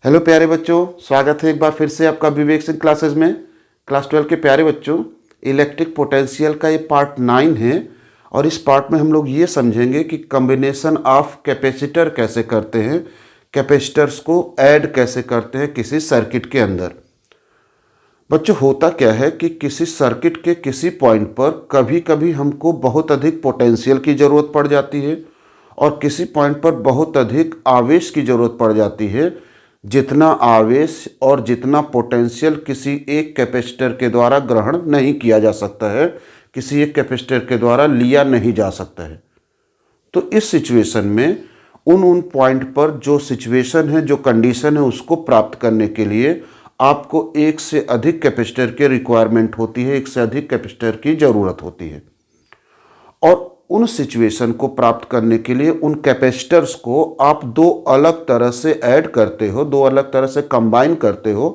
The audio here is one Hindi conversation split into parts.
हेलो प्यारे बच्चों, स्वागत है एक बार फिर से आपका विवेक सिंह क्लासेस में। क्लास 12 के प्यारे बच्चों, इलेक्ट्रिक पोटेंशियल का ये पार्ट 9 है और इस पार्ट में हम लोग ये समझेंगे कि कॉम्बिनेशन ऑफ कैपेसिटर कैसे करते हैं, कैपेसिटर्स को ऐड कैसे करते हैं किसी सर्किट के अंदर। बच्चों, होता क्या है कि किसी सर्किट के किसी पॉइंट पर कभी कभी हमको बहुत अधिक पोटेंशियल की ज़रूरत पड़ जाती है और किसी पॉइंट पर बहुत अधिक आवेश की ज़रूरत पड़ जाती है। जितना आवेश और जितना पोटेंशियल किसी एक कैपेसिटर के द्वारा ग्रहण नहीं किया जा सकता है, किसी एक कैपेसिटर के द्वारा लिया नहीं जा सकता है। तो इस सिचुएशन में उन पॉइंट पर जो सिचुएशन है, जो कंडीशन है, उसको प्राप्त करने के लिए आपको एक से अधिक कैपेसिटर की रिक्वायरमेंट होती है, एक से अधिक कैपेसिटर की ज़रूरत होती है। और उन सिचुएशन को प्राप्त करने के लिए उन कैपेसिटर्स को आप दो अलग तरह से ऐड करते हो, दो अलग तरह से कंबाइन करते हो।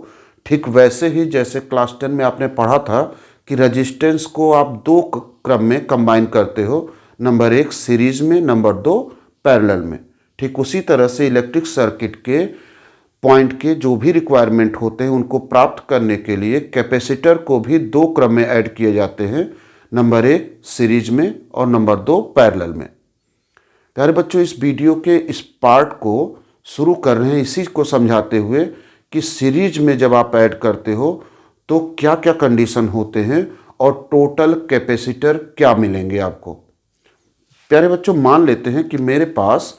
ठीक वैसे ही जैसे क्लास 10 में आपने पढ़ा था कि रेजिस्टेंस को आप दो क्रम में कंबाइन करते हो, नंबर 1 सीरीज में, नंबर 2 पैरेलल में। ठीक उसी तरह से इलेक्ट्रिक सर्किट के पॉइंट के जो भी रिक्वायरमेंट होते हैं उनको प्राप्त करने के लिए कैपेसिटर को भी दो क्रम में ऐड किए जाते हैं, नंबर 1 सीरीज में और नंबर 2 पैरेलल में। प्यारे बच्चों, इस वीडियो के इस पार्ट को शुरू कर रहे हैं इसी को समझाते हुए कि सीरीज में जब आप ऐड करते हो तो क्या क्या कंडीशन होते हैं और टोटल कैपेसिटर क्या मिलेंगे आपको। प्यारे बच्चों, मान लेते हैं कि मेरे पास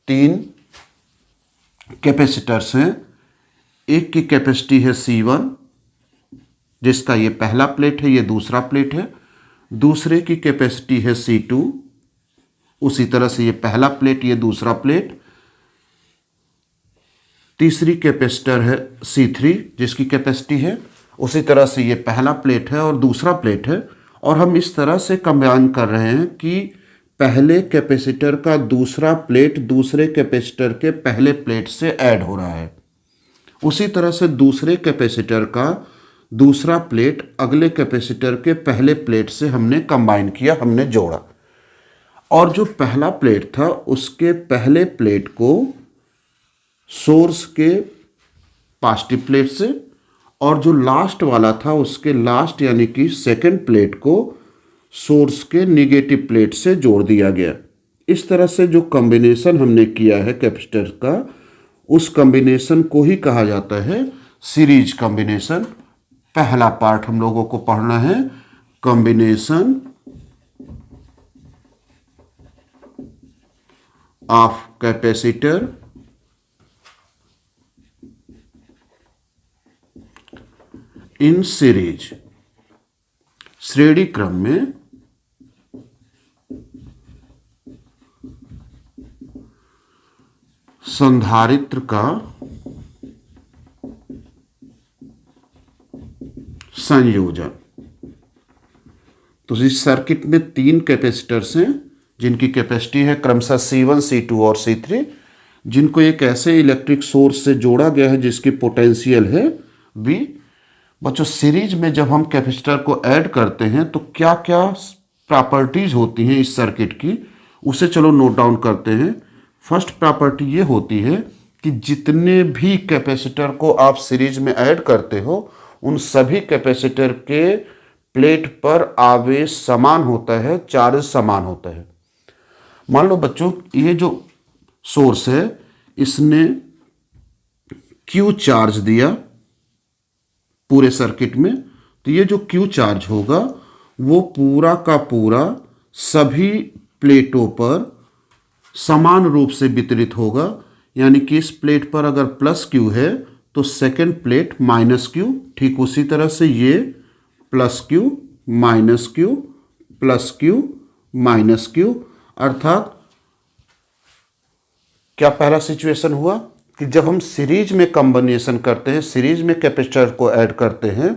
3 कैपेसिटर्स हैं। एक की कैपेसिटी है C1, जिसका ये पहला प्लेट है, ये दूसरा प्लेट है। दूसरे की कैपेसिटी है C2, उसी तरह से ये पहला प्लेट, ये दूसरा प्लेट। तीसरी कैपेसिटर है C3, जिसकी कैपेसिटी है, उसी तरह से ये पहला प्लेट है और दूसरा प्लेट है। और हम इस तरह से कंबाइन कर रहे हैं कि पहले कैपेसिटर का दूसरा प्लेट दूसरे कैपेसिटर के पहले प्लेट से ऐड हो रहा है। उसी तरह से दूसरे कैपेसिटर का दूसरा प्लेट अगले कैपेसिटर के पहले प्लेट से हमने कंबाइन किया, हमने जोड़ा। और जो पहला प्लेट था उसके पहले प्लेट को सोर्स के पॉजिटिव प्लेट से और जो लास्ट वाला था उसके लास्ट यानी कि सेकंड प्लेट को सोर्स के निगेटिव प्लेट से जोड़ दिया गया। इस तरह से जो कॉम्बिनेशन हमने किया है कैपेसिटर का, उस कॉम्बिनेशन को ही कहा जाता है सीरीज कॉम्बिनेशन। पहला पार्ट हम लोगों को पढ़ना है combination of capacitor in series. श्रेणी क्रम में संधारित्र का संयोजन। तो इस सर्किट में 3 कैपेसिटर्स हैं जिनकी कैपेसिटी है क्रमशः C1, C2 और C3, जिनको एक ऐसे इलेक्ट्रिक सोर्स से जोड़ा गया है जिसकी पोटेंशियल है V। बच्चों, सीरीज में जब हम कैपेसिटर को ऐड करते हैं तो क्या क्या प्रॉपर्टीज होती हैं इस सर्किट की, उसे चलो नोट डाउन करते हैं। फर्स्ट प्रॉपर्टी ये होती है कि जितने भी कैपेसिटर को आप सीरीज में ऐड करते हो उन सभी कैपेसिटर के प्लेट पर आवेश समान होता है, चार्ज समान होता है। मान लो बच्चों, ये जो सोर्स है इसने Q चार्ज दिया पूरे सर्किट में, तो ये जो Q चार्ज होगा वो पूरा का पूरा सभी प्लेटों पर समान रूप से वितरित होगा। यानी कि इस प्लेट पर अगर +Q है तो सेकंड प्लेट -Q, ठीक उसी तरह से ये +Q -Q +Q -Q। अर्थात क्या पहला सिचुएशन हुआ कि जब हम सीरीज में कॉम्बिनेशन करते हैं, सीरीज में कैपेसिटर को ऐड करते हैं,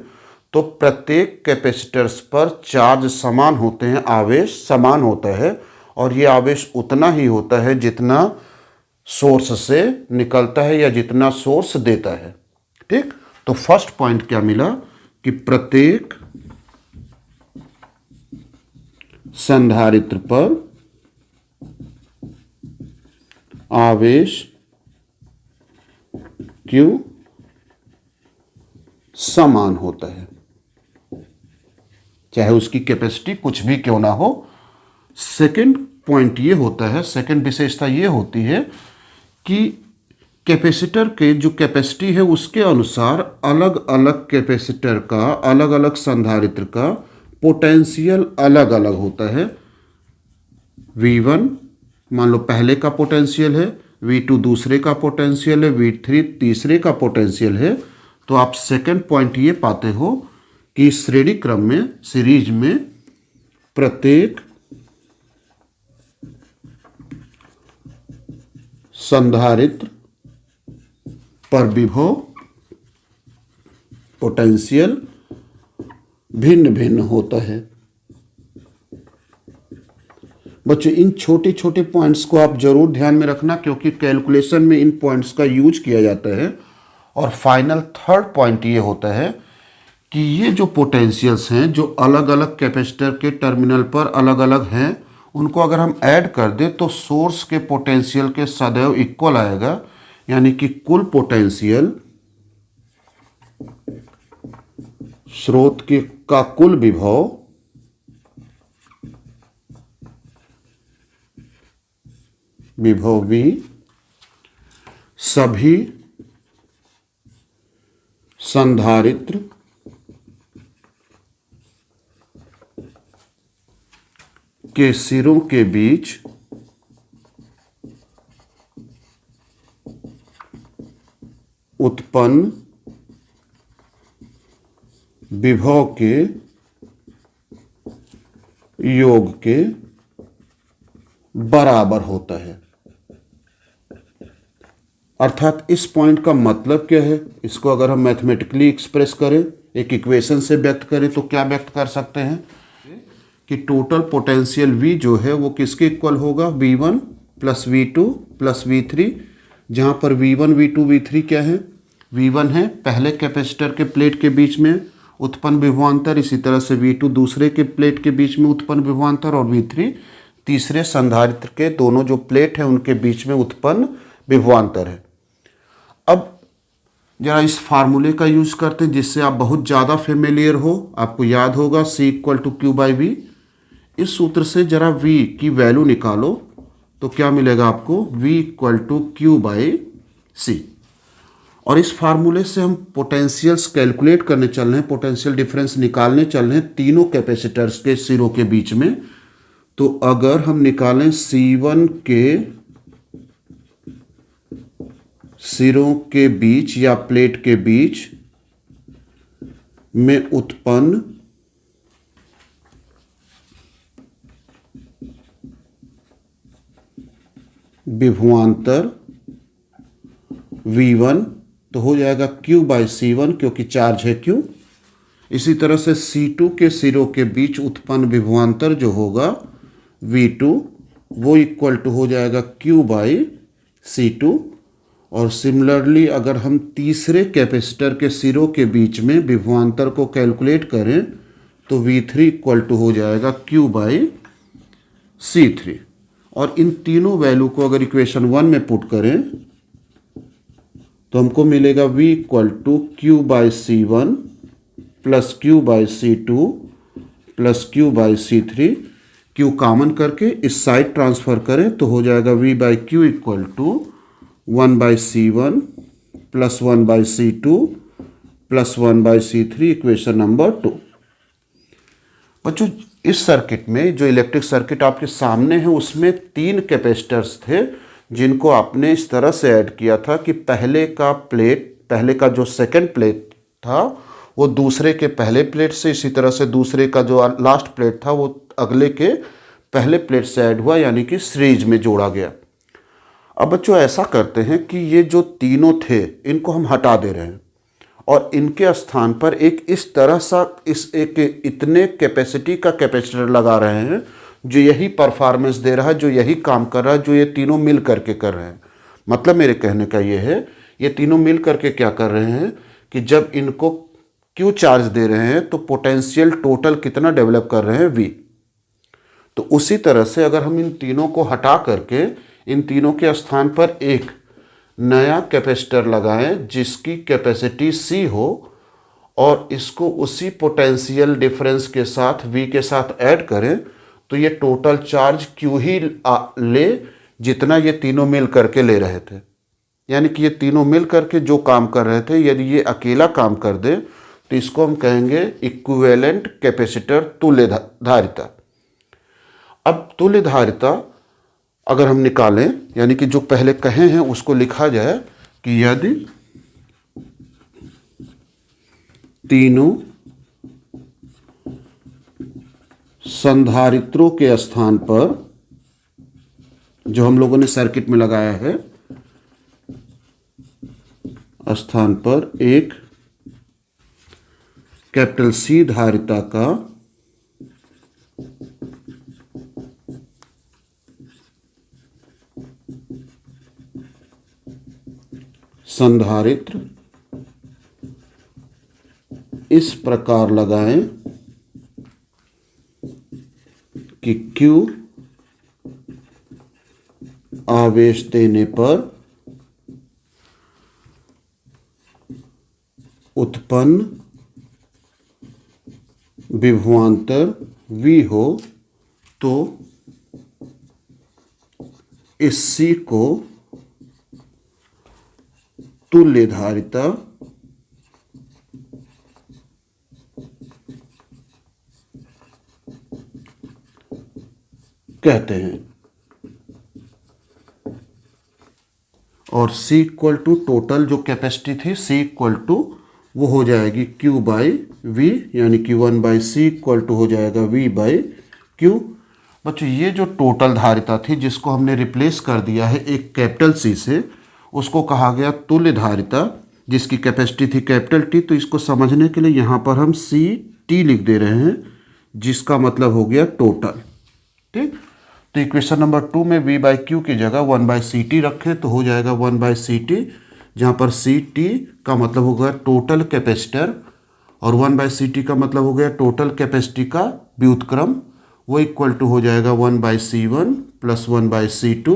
तो प्रत्येक कैपेसिटर्स पर चार्ज समान होते हैं, आवेश समान होता है और ये आवेश उतना ही होता है जितना सोर्स से निकलता है या जितना सोर्स देता है। ठीक, तो फर्स्ट पॉइंट क्या मिला कि प्रत्येक संधारित्र पर आवेश Q समान होता है, चाहे उसकी कैपेसिटी कुछ भी क्यों ना हो। सेकंड पॉइंट ये होता है, सेकंड विशेषता ये होती है कि कैपेसिटर के जो कैपेसिटी है उसके अनुसार अलग अलग कैपेसिटर का, अलग अलग संधारित्र का पोटेंशियल अलग अलग होता है। V1 मान लो पहले का पोटेंशियल है, V2 दूसरे का पोटेंशियल है, V3 तीसरे का पोटेंशियल है। तो आप सेकंड पॉइंट ये पाते हो कि श्रेणी क्रम में, सीरीज में, प्रत्येक संधारित्र पर विभव पोटेंशियल भिन्न भिन्न होता है। बच्चों इन छोटे छोटे पॉइंट्स को आप जरूर ध्यान में रखना, क्योंकि कैलकुलेशन में इन पॉइंट्स का यूज किया जाता है। और फाइनल थर्ड पॉइंट ये होता है कि ये जो पोटेंशियल्स हैं जो अलग अलग कैपेसिटर के टर्मिनल पर अलग अलग हैं, उनको अगर हम ऐड कर दें तो सोर्स के पोटेंशियल के सदैव इक्वल आएगा, यानी कि कुल पोटेंशियल स्रोत के का कुल विभव V सभी संधारित्र के सिरों के बीच उत्पन्न विभव के योग के बराबर होता है। अर्थात इस पॉइंट का मतलब क्या है, इसको अगर हम मैथमेटिकली एक्सप्रेस करें, एक इक्वेशन से व्यक्त करें, तो क्या व्यक्त कर सकते हैं कि टोटल पोटेंशियल V जो है वो किसके इक्वल होगा, V1 plus V2 plus V3, जहाँ पर V1 V2 V3 क्या है, V1 है पहले कैपेसिटर के प्लेट के बीच में उत्पन्न विभवांतर, इसी तरह से V2 दूसरे के प्लेट के बीच में उत्पन्न विभवांतर, और V3 तीसरे संधारित्र के दोनों जो प्लेट हैं उनके बीच में उत्पन्न विभवांतर है। अब जरा इस फार्मूले का यूज करते हैं जिससे आप बहुत ज़्यादा फेमिलियर हो, आपको याद होगा C equal to Q by V. इस सूत्र से जरा V की वैल्यू निकालो तो क्या मिलेगा आपको, V equal to Q by C. और इस फार्मूले से हम पोटेंशियल्स कैलकुलेट करने चल रहे हैं, पोटेंशियल डिफरेंस निकालने चल रहे हैं तीनों कैपेसिटर्स के सिरों के बीच में। तो अगर हम निकालें C1 के सिरों के बीच या प्लेट के बीच में उत्पन्न विभवांतर V1 तो हो जाएगा Q बाई C1, क्योंकि चार्ज है Q। इसी तरह से C2 के सिरों के बीच उत्पन्न विभवांतर जो होगा V2 वो इक्वल टू हो जाएगा Q बाई C2। और सिमिलरली अगर हम तीसरे कैपेसिटर के सिरों के बीच में विभवांतर को कैलकुलेट करें तो V3 इक्वल टू हो जाएगा Q बाई C3। और इन तीनों वैल्यू को अगर इक्वेशन 1 में पुट करें तो हमको मिलेगा V equal to Q by C1 plus Q by C2 plus Q by C3। Q common करके इस साइड ट्रांसफर करें तो हो जाएगा V by Q equal to 1 by C1 plus 1 by C2 plus 1 by C3, equation number 2। बच्चों इस सर्किट में जो इलेक्ट्रिक सर्किट आपके सामने है उसमें 3 कैपेसिटर्स थे जिनको आपने इस तरह से ऐड किया था कि पहले का जो सेकंड प्लेट था वो दूसरे के पहले प्लेट से, इसी तरह से दूसरे का जो लास्ट प्लेट था वो अगले के पहले प्लेट से ऐड हुआ, यानी कि सीरीज में जोड़ा गया। अब बच्चों ऐसा करते हैं कि ये जो तीनों थे इनको हम हटा दे रहे हैं और इनके स्थान पर एक इस तरह सा एक इतने कैपेसिटी का कैपेसिटर लगा रहे हैं जो यही परफॉर्मेंस दे रहा है, जो यही काम कर रहा है, जो ये तीनों मिल करके कर रहे हैं। मतलब मेरे कहने का ये है, ये तीनों मिल करके क्या कर रहे हैं कि जब इनको क्यू चार्ज दे रहे हैं तो पोटेंशियल टोटल कितना डेवलप कर रहे हैं, V। तो उसी तरह से अगर हम इन तीनों को हटा करके इन तीनों के स्थान पर एक नया कैपेसिटर लगाएं जिसकी कैपेसिटी C हो और इसको उसी पोटेंशियल डिफरेंस के साथ V के साथ ऐड करें तो ये टोटल चार्ज Q ही ले जितना ये तीनों मिल करके ले रहे थे। यानी कि ये तीनों मिल करके जो काम कर रहे थे, यदि ये अकेला काम कर दे तो इसको हम कहेंगे इक्विवेलेंट कैपेसिटर, तुल्य धारिता। अब तुल्य धारिता अगर हम निकालें, यानी कि जो पहले कहे हैं उसको लिखा जाए कि यदि तीनों संधारित्रों के स्थान पर, जो हम लोगों ने सर्किट में लगाया है, स्थान पर एक कैपिटल C धारिता का संधारित्र इस प्रकार लगाएं कि Q आवेश देने पर उत्पन्न विभवांतर V हो, तो इस C को तुल्य धारिता कहते हैं। और C इक्वल टू टोटल जो कैपेसिटी थी, C इक्वल टू वो हो जाएगी Q बाई V, यानी कि 1/C इक्वल टू हो जाएगा V बाई Q। बच्चों ये जो टोटल धारिता थी जिसको हमने रिप्लेस कर दिया है एक कैपिटल C से, उसको कहा गया तुल्य धारिता, जिसकी कैपेसिटी थी कैपिटल T। तो इसको समझने के लिए यहाँ पर हम CT लिख दे रहे हैं, जिसका मतलब हो गया टोटल। ठीक, तो इक्वेशन नंबर 2 में V बाई Q की जगह 1/CT रखें तो हो जाएगा 1/CT, जहाँ पर CT का मतलब हो गया टोटल कैपेसिटर और 1/CT का मतलब हो गया टोटल कैपेसिटी का व्युत्क्रम। वो इक्वल टू हो जाएगा 1/C1 plus 1/C2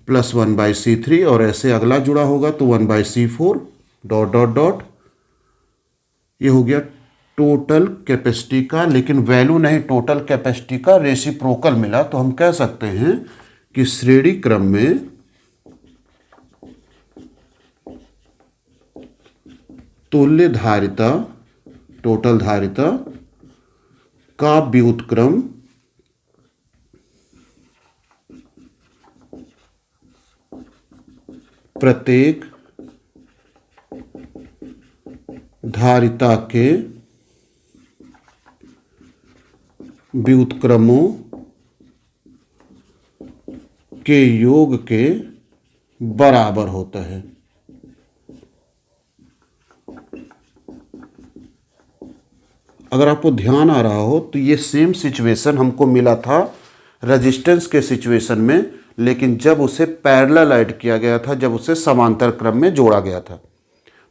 plus 1/C3, और ऐसे अगला जुड़ा होगा तो 1/C4 डॉट डॉट डॉट। ये हो गया टोटल कैपेसिटी का, लेकिन वैल्यू नहीं, टोटल कैपेसिटी का रेसिप्रोकल मिला। तो हम कह सकते हैं कि श्रेणी क्रम में तुल्य धारिता, टोटल धारिता का व्युत्क्रम प्रत्येक धारिता के व्युत्क्रमों के योग के बराबर होता है। अगर आपको ध्यान आ रहा हो तो ये सेम सिचुएशन हमको मिला था रेजिस्टेंस के सिचुएशन में, लेकिन जब उसे पैरेलल ऐड किया गया था, जब उसे समांतर क्रम में जोड़ा गया था।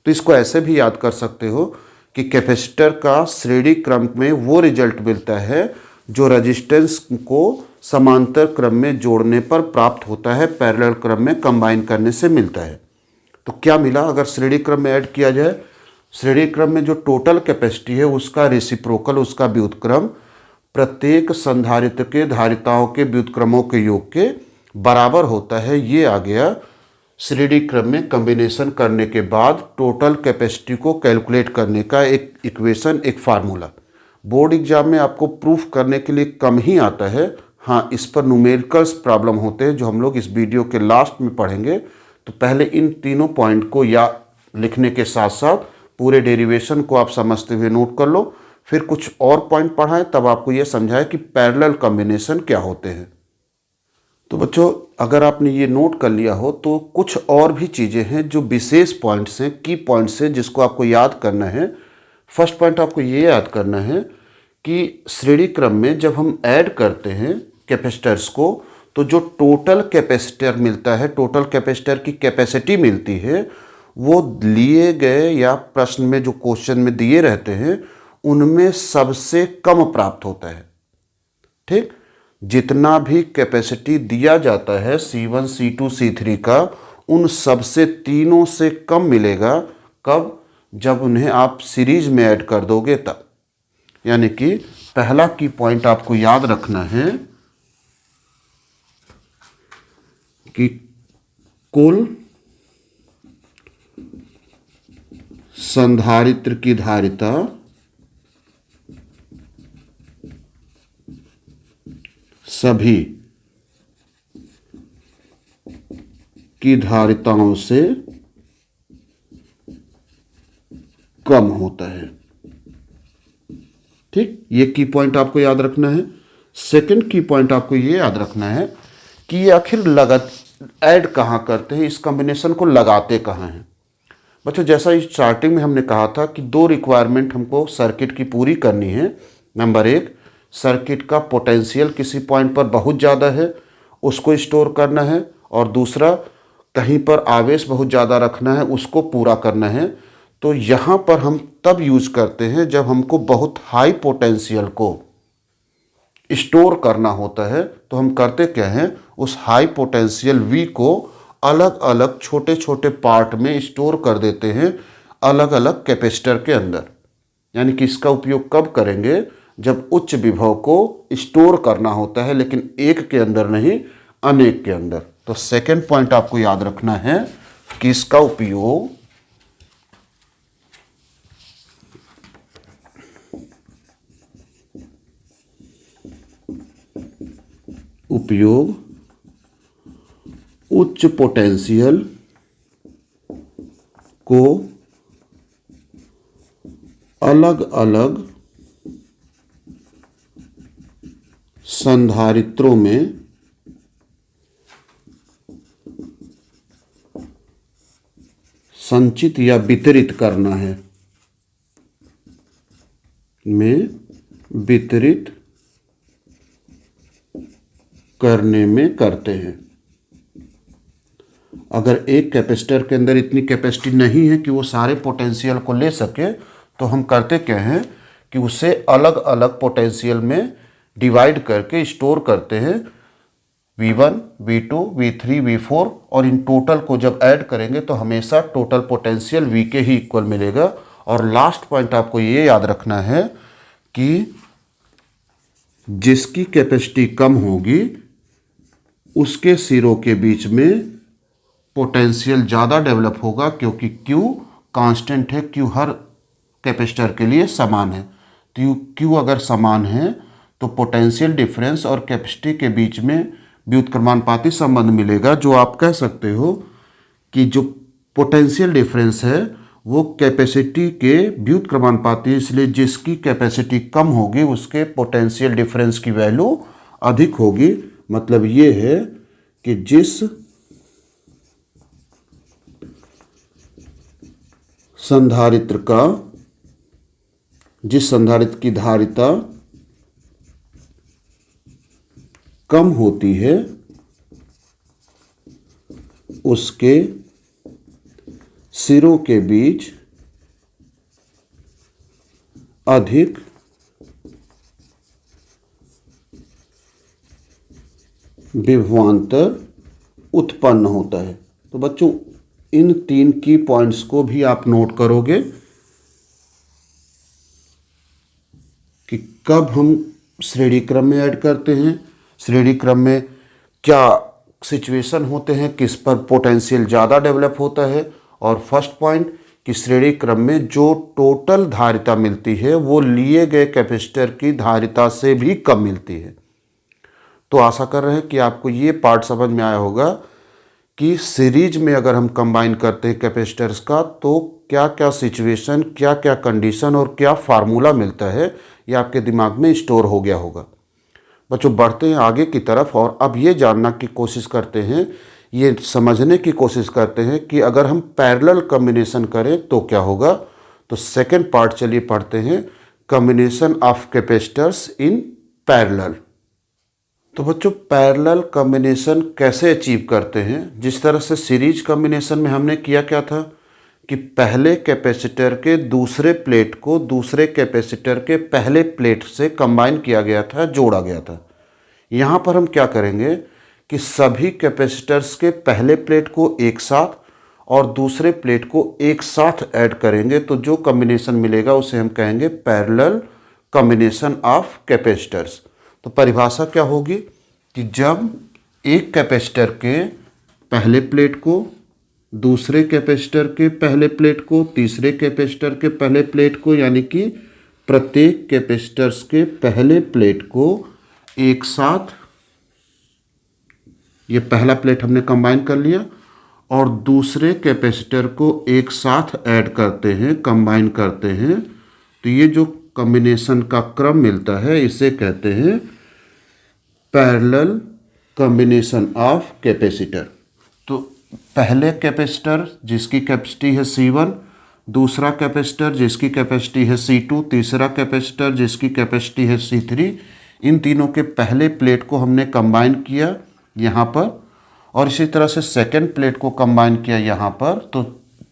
तो इसको ऐसे भी याद कर सकते हो कि कैपेसिटर का श्रेणी क्रम में वो रिजल्ट मिलता है जो रेजिस्टेंस को समांतर क्रम में जोड़ने पर प्राप्त होता है, पैरेलल क्रम में कंबाइन करने से मिलता है। तो क्या मिला अगर श्रेणी क्रम में ऐड किया जाए? श्रेणी क्रम में जो टोटल कैपेसिटी है उसका रेसिप्रोकल, उसका व्युत्क्रम प्रत्येक संधारित्र के धारिताओं के व्युत्क्रमों के योग के बराबर होता है। ये आ गया श्रेणी क्रम में कॉम्बिनेशन करने के बाद टोटल कैपेसिटी को कैलकुलेट करने का एक इक्वेशन, एक फार्मूला। बोर्ड एग्जाम में आपको प्रूफ करने के लिए कम ही आता है। हाँ, इस पर न्यूमेरिकल्स प्रॉब्लम होते हैं जो हम लोग इस वीडियो के लास्ट में पढ़ेंगे। तो पहले इन तीनों पॉइंट को या लिखने के साथ साथ पूरे डेरिवेशन को आप समझते हुए नोट कर लो, फिर कुछ और पॉइंट पढ़ाएं, तब आपको यह समझाए कि पैरेलल कॉम्बिनेशन क्या होते हैं। तो बच्चों, अगर आपने ये नोट कर लिया हो तो कुछ और भी चीज़ें हैं जो विशेष पॉइंट्स हैं, की पॉइंट्स हैं, जिसको आपको याद करना है। फर्स्ट पॉइंट आपको ये याद करना है कि श्रेणी क्रम में जब हम ऐड करते हैं कैपेसिटर्स को, तो जो टोटल कैपेसिटर मिलता है, टोटल कैपेसिटर की कैपेसिटी मिलती है, वो लिए गए या प्रश्न में जो क्वेश्चन में दिए रहते हैं उनमें सबसे कम प्राप्त होता है। ठीक, जितना भी कैपेसिटी दिया जाता है C1, C2, C3 का, उन सब से तीनों से कम मिलेगा। कब? जब उन्हें आप सीरीज में ऐड कर दोगे तब। यानी कि पहला की पॉइंट आपको याद रखना है कि कुल संधारित्र की धारिता सभी की धारिताओं से कम होता है। ठीक, ये की पॉइंट आपको याद रखना है। सेकंड की पॉइंट आपको ये याद रखना है कि ये आखिर ऐड कहाँ करते हैं, इस कॉम्बिनेशन को लगाते कहाँ हैं। बच्चों, जैसा इस स्टार्टिंग में हमने कहा था कि दो रिक्वायरमेंट हमको सर्किट की पूरी करनी है। नंबर एक, सर्किट का पोटेंशियल किसी पॉइंट पर बहुत ज़्यादा है, उसको स्टोर करना है, और दूसरा कहीं पर आवेश बहुत ज़्यादा रखना है, उसको पूरा करना है। तो यहाँ पर हम तब यूज करते हैं जब हमको बहुत हाई पोटेंशियल को स्टोर करना होता है। तो हम करते क्या हैं, उस हाई पोटेंशियल V को अलग अलग छोटे छोटे पार्ट में स्टोर कर देते हैं, अलग अलग कैपेसिटर के अंदर। यानी कि इसका उपयोग कब करेंगे, जब उच्च विभव को स्टोर करना होता है, लेकिन एक के अंदर नहीं, अनेक के अंदर। तो सेकंड पॉइंट आपको याद रखना है कि इसका उपयोग उच्च पोटेंशियल को अलग अलग संधारित्रों में संचित या वितरित करना है, वितरित करने में करते हैं। अगर एक कैपेसिटर के अंदर इतनी कैपेसिटी नहीं है कि वो सारे पोटेंशियल को ले सके, तो हम करते क्या हैं कि उसे अलग अलग पोटेंशियल में डिवाइड करके स्टोर करते हैं, V1, V2, V3, V4, और इन टोटल को जब ऐड करेंगे तो हमेशा टोटल पोटेंशियल V के ही इक्वल मिलेगा। और लास्ट पॉइंट आपको ये याद रखना है कि जिसकी कैपेसिटी कम होगी उसके सिरों के बीच में पोटेंशियल ज़्यादा डेवलप होगा, क्योंकि Q कांस्टेंट है, Q हर कैपेसिटर के लिए समान है। तो Q अगर समान है तो पोटेंशियल डिफरेंस और कैपेसिटी के बीच में व्युत्क्रमानुपाती संबंध मिलेगा, जो आप कह सकते हो कि जो पोटेंशियल डिफरेंस है वो कैपेसिटी के व्युत्क्रमानुपाती, इसलिए जिसकी कैपेसिटी कम होगी उसके पोटेंशियल डिफरेंस की वैल्यू अधिक होगी। मतलब ये है कि जिस संधारित्र की धारिता कम होती है उसके सिरों के बीच अधिक विभवांतर उत्पन्न होता है। तो बच्चों, इन तीन की पॉइंट्स को भी आप नोट करोगे कि कब हम श्रेणी क्रम में ऐड करते हैं, श्रेणी क्रम में क्या सिचुएशन होते हैं, किस पर पोटेंशियल ज़्यादा डेवलप होता है, और फर्स्ट पॉइंट कि श्रेणी क्रम में जो टोटल धारिता मिलती है वो लिए गए कैपेसिटर की धारिता से भी कम मिलती है। तो आशा कर रहे हैं कि आपको ये पार्ट समझ में आया होगा कि सीरीज में अगर हम कंबाइन करते हैं कैपेसिटर्स का तो क्या क्या सिचुएशन, क्या क्या कंडीशन और क्या फार्मूला मिलता है, ये आपके दिमाग में स्टोर हो गया होगा। बच्चों, बढ़ते हैं आगे की तरफ और अब ये जानना की कोशिश करते हैं, ये समझने की कोशिश करते हैं कि अगर हम पैरेलल कॉम्बिनेशन करें तो क्या होगा। तो सेकंड पार्ट चलिए पढ़ते हैं, combination of capacitors in parallel. तो बच्चों, पैरेलल कॉम्बिनेशन कैसे अचीव करते हैं। जिस तरह से सीरीज कॉम्बिनेशन में हमने किया क्या था कि पहले कैपेसिटर के दूसरे प्लेट को दूसरे कैपेसिटर के पहले प्लेट से कंबाइन किया गया था, जोड़ा गया था। यहाँ पर हम क्या करेंगे कि सभी कैपेसिटर्स के पहले प्लेट को एक साथ और दूसरे प्लेट को एक साथ ऐड करेंगे तो जो कॉम्बिनेशन मिलेगा उसे हम कहेंगे पैरेलल कॉम्बिनेशन ऑफ कैपेसिटर्स। तो परिभाषा क्या होगी कि जब एक कैपेसिटर के पहले प्लेट को, दूसरे कैपेसिटर के पहले प्लेट को, तीसरे कैपेसिटर के पहले प्लेट को, यानी कि प्रत्येक कैपेसिटर्स के पहले प्लेट को एक साथ, ये पहला प्लेट हमने कंबाइन कर लिया, और दूसरे कैपेसिटर को एक साथ ऐड करते हैं, कंबाइन करते हैं, तो ये जो कॉम्बिनेशन का क्रम मिलता है इसे कहते हैं पैरेलल कॉम्बिनेशन ऑफ कैपेसिटर। तो पहले कैपेसिटर जिसकी कैपेसिटी है C1, दूसरा कैपेसिटर जिसकी कैपेसिटी है C2, तीसरा कैपेसिटर जिसकी कैपेसिटी है C3, इन तीनों के पहले प्लेट को हमने कंबाइन किया यहाँ पर, और इसी तरह से सेकेंड प्लेट को कंबाइन किया यहाँ पर। तो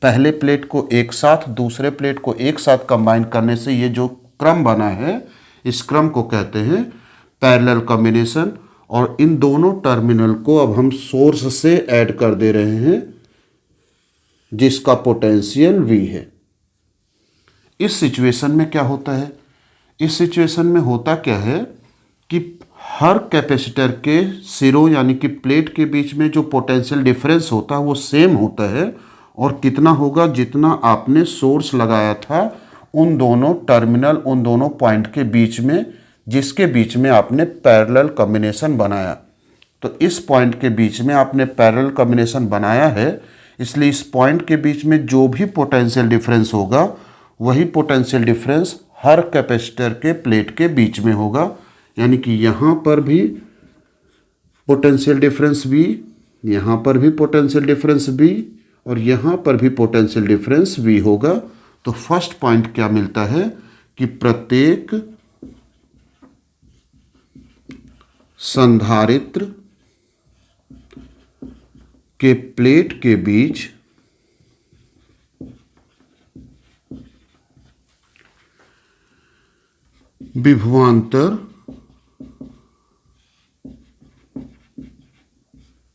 पहले प्लेट को एक साथ, दूसरे प्लेट को एक साथ कंबाइन करने से ये जो क्रम बना है इस क्रम को कहते हैं पैरेलल कॉम्बिनेशन। और इन दोनों टर्मिनल को अब हम सोर्स से ऐड कर दे रहे हैं जिसका पोटेंशियल V है। इस सिचुएशन में क्या होता है, इस सिचुएशन में होता क्या है कि हर कैपेसिटर के सिरों यानी कि प्लेट के बीच में जो पोटेंशियल डिफरेंस होता है वो सेम होता है, और कितना होगा, जितना आपने सोर्स लगाया था उन दोनों टर्मिनल, उन दोनों पॉइंट के बीच में, जिसके बीच में आपने पैरेलल कॉम्बिनेशन बनाया। तो इस पॉइंट के बीच में आपने पैरेलल कॉम्बिनेशन बनाया है, इसलिए इस पॉइंट के बीच में जो भी पोटेंशियल डिफरेंस होगा वही पोटेंशियल डिफरेंस हर कैपेसिटर के प्लेट के बीच में होगा। यानी कि यहाँ पर भी पोटेंशियल डिफरेंस V, यहाँ पर भी पोटेंशियल डिफरेंस V, और यहाँ पर भी पोटेंशियल डिफरेंस V होगा। तो फर्स्ट पॉइंट क्या मिलता है कि प्रत्येक संधारित्र के प्लेट के बीच विभवांतर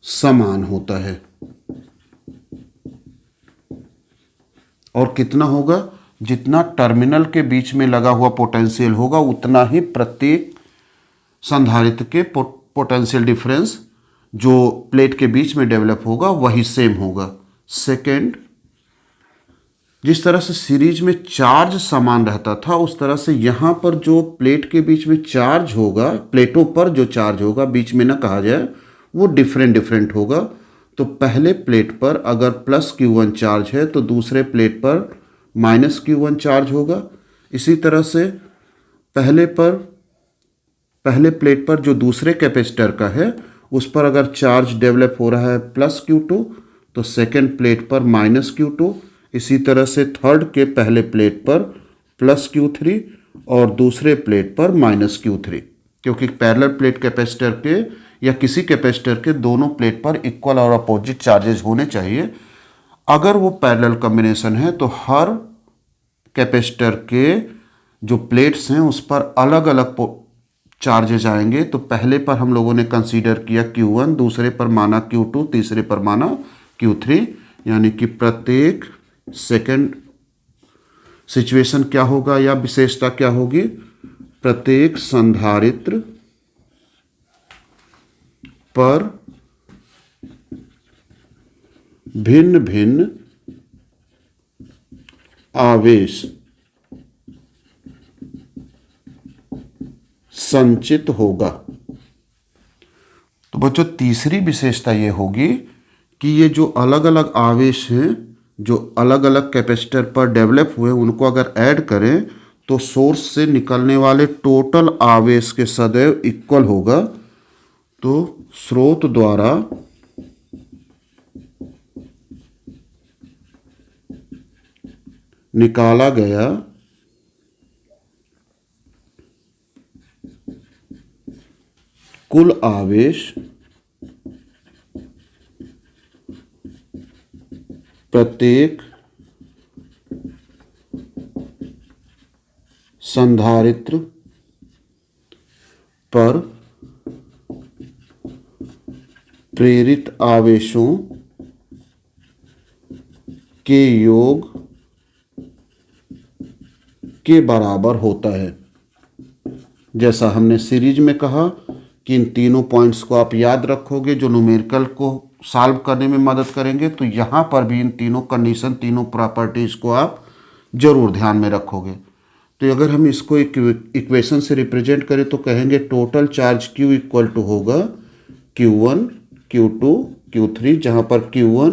समान होता है। और कितना होगा, जितना टर्मिनल के बीच में लगा हुआ पोटेंशियल होगा उतना ही प्रत्येक संधारित्र के पोटेंशियल डिफरेंस जो प्लेट के बीच में डेवलप होगा वही सेम होगा। सेकेंड, जिस तरह से सीरीज में चार्ज समान रहता था उस तरह से यहाँ पर जो प्लेट के बीच में चार्ज होगा, प्लेटों पर जो चार्ज होगा, बीच में ना कहा जाए, वो डिफरेंट डिफरेंट होगा। तो पहले प्लेट पर अगर +Q1 चार्ज है तो दूसरे प्लेट पर -Q1 चार्ज होगा। इसी तरह से पहले प्लेट पर जो दूसरे कैपेसिटर का है उस पर अगर चार्ज डेवलप हो रहा है +Q2 तो सेकेंड प्लेट पर -Q2। इसी तरह से थर्ड के पहले प्लेट पर +Q3 और दूसरे प्लेट पर -Q3, क्योंकि पैरेलल प्लेट कैपेसिटर के या किसी कैपेसिटर के दोनों प्लेट पर इक्वल और अपोजिट चार्जेस होने चाहिए। अगर वो पैरेलल कॉम्बिनेशन है तो हर कैपेसिटर के जो प्लेट्स हैं उस पर अलग अलग चार्जेज आएंगे। तो पहले पर हम लोगों ने कंसीडर किया Q1, दूसरे पर माना Q2, तीसरे पर माना Q3, यानी कि प्रत्येक सेकेंड सिचुएशन क्या होगा या विशेषता क्या होगी, प्रत्येक संधारित्र पर भिन्न भिन्न आवेश संचित होगा। तो बच्चों तीसरी विशेषता ये होगी कि ये जो अलग अलग आवेश हैं जो अलग अलग कैपेसिटर पर डेवलप हुए उनको अगर ऐड करें तो सोर्स से निकलने वाले टोटल आवेश के सदैव इक्वल होगा। तो स्रोत द्वारा निकाला गया कुल आवेश प्रत्येक संधारित्र पर प्रेरित आवेशों के योग के बराबर होता है। जैसा हमने सीरीज में कहा कि इन तीनों पॉइंट्स को आप याद रखोगे जो न्यूमेरिकल को सॉल्व करने में मदद करेंगे, तो यहाँ पर भी इन तीनों कंडीशन, तीनों प्रॉपर्टीज़ को आप जरूर ध्यान में रखोगे। तो अगर हम इसको एक इक्वेशन से रिप्रेजेंट करें तो कहेंगे total charge Q equal to होगा Q1 Q2 Q3, जहाँ पर Q1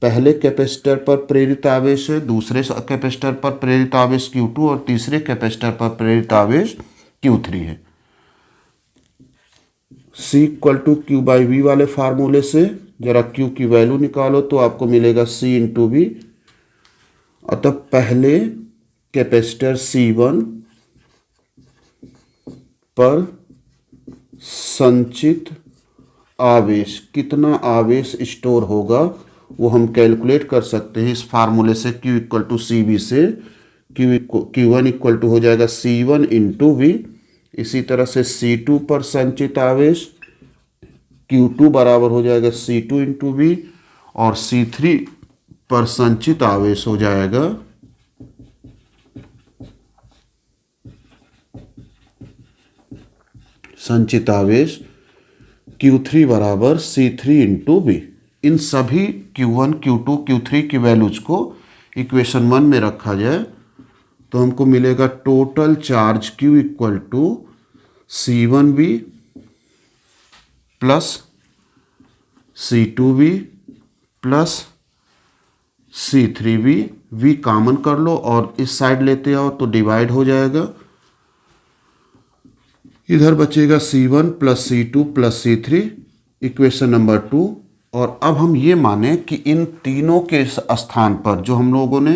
पहले कैपेसिटर पर प्रेरित आवेश है, दूसरे कैपेसिटर पर प्रेरित आवेश Q2 और तीसरे कैपेसिटर पर प्रेरित आवेश Q3 है। C equal to Q by V वाले फार्मूले से जरा Q की वैल्यू निकालो तो आपको मिलेगा C इंटू V। अतः पहले कैपेसिटर C1 पर संचित आवेश, कितना आवेश स्टोर होगा वो हम कैलकुलेट कर सकते हैं इस फार्मूले से Q equal to C V से। Q1 इक्वल टू हो जाएगा C1 इंटू वी। इसी तरह से C2 पर संचित आवेश Q2 बराबर हो जाएगा C2 इंटू वी, और C3 पर संचित आवेश हो जाएगा संचित आवेश Q3 बराबर C3 इंटू वी। इन सभी Q1 Q2 Q3 की वैल्यूज को इक्वेशन 1 में रखा जाए तो हमको मिलेगा total charge Q equal to C1V plus C2V plus C3V। V common कर लो और इस साइड लेते आओ तो डिवाइड हो जाएगा, इधर बचेगा C1 plus C2 plus C3, equation number 2। और अब हम ये माने कि इन तीनों के स्थान पर जो हम लोगों ने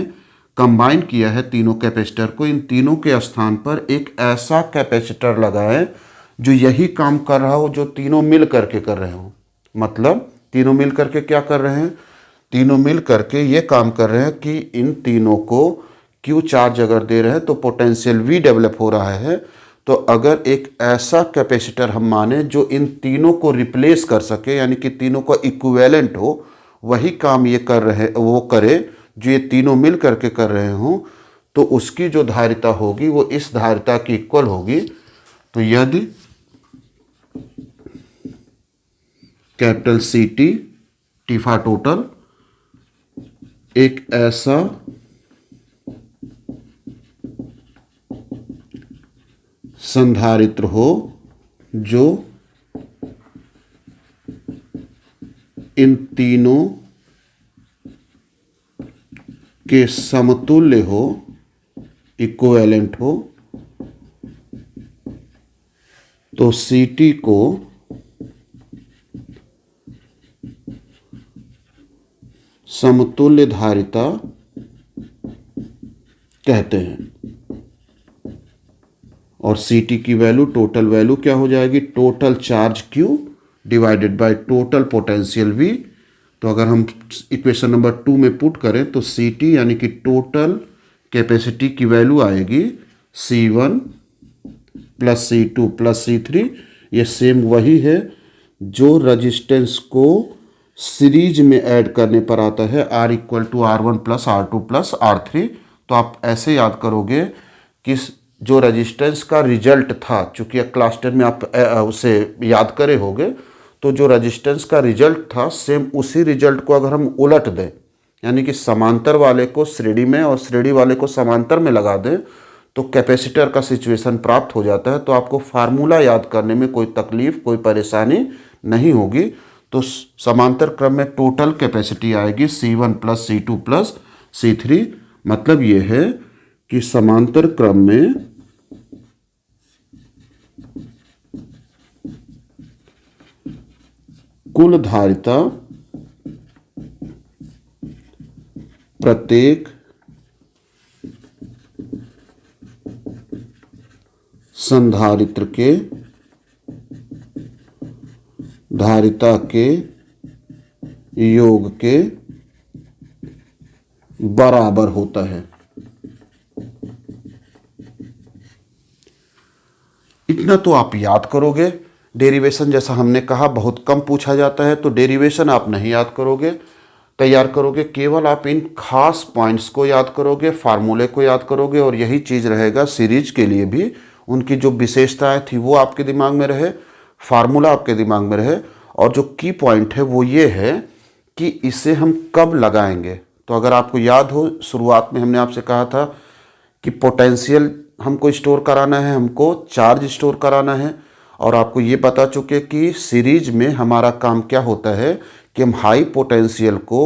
कंबाइन किया है तीनों कैपेसिटर को, इन तीनों के स्थान पर एक ऐसा कैपेसिटर लगाएं जो यही काम कर रहा हो जो तीनों मिल करके कर रहे हो। मतलब तीनों मिल करके क्या कर रहे हैं, तीनों मिल करके ये काम कर रहे हैं कि इन तीनों को Q चार्ज अगर दे रहे हैं तो पोटेंशियल V डेवलप हो रहा है। तो अगर एक ऐसा कैपेसिटर हम माने जो इन तीनों को रिप्लेस कर सके, यानी कि तीनों का इक्विवेलेंट हो, वही काम ये कर रहे वो करे जो ये तीनों मिल करके कर रहे हों, तो उसकी जो धारिता होगी वो इस धारिता की इक्वल होगी। तो यदि कैपिटल CT टीफा टोटल एक ऐसा संधारित्र हो जो इन तीनों के समतुल्य हो, इक्विवेलेंट हो, तो CT को समतुल्य धारिता कहते हैं। और CT की वैल्यू, टोटल वैल्यू क्या हो जाएगी, total charge Q divided by total potential V। तो अगर हम इक्वेशन नंबर 2 में पुट करें तो CT यानी कि टोटल कैपेसिटी की वैल्यू आएगी C1 plus C2 plus C3। ये सेम वही है जो रजिस्टेंस को सीरीज में ऐड करने पर आता है, R equal to R1 plus R2 plus R3। तो आप ऐसे याद करोगे कि जो रजिस्टेंस का रिजल्ट था, चूंकि क्लास 10 में आप उसे याद करे होगे, तो जो रजिस्टेंस का रिजल्ट था सेम उसी रिजल्ट को अगर हम उलट दें, यानी कि समांतर वाले को श्रेणी में और श्रेणी वाले को समांतर में लगा दें, तो कैपेसिटर का सिचुएशन प्राप्त हो जाता है। तो आपको फार्मूला याद करने में कोई तकलीफ, कोई परेशानी नहीं होगी। तो समांतर क्रम में टोटल कैपेसिटी आएगी C1 plus C2 plus C3। मतलब ये है कि समांतर क्रम में कुल धारिता प्रत्येक संधारित्र के धारिता के योग के बराबर होता है। इतना तो आप याद करोगे डेरिवेशन जैसा हमने कहा बहुत कम पूछा जाता है, तो डेरिवेशन आप नहीं याद करोगे, तैयार करोगे, केवल आप इन खास पॉइंट्स को याद करोगे, फार्मूले को याद करोगे, और यही चीज़ रहेगा सीरीज के लिए भी। उनकी जो विशेषताएं थी वो आपके दिमाग में रहे, फार्मूला आपके दिमाग में रहे, और जो की पॉइंट है वो ये है कि इसे हम कब लगाएंगे। तो अगर आपको याद हो, शुरुआत में हमने आपसे कहा था कि पोटेंशियल हमको स्टोर कराना है, हमको चार्ज स्टोर कराना है, और आपको ये बता चुके कि सीरीज में हमारा काम क्या होता है कि हम हाई पोटेंशियल को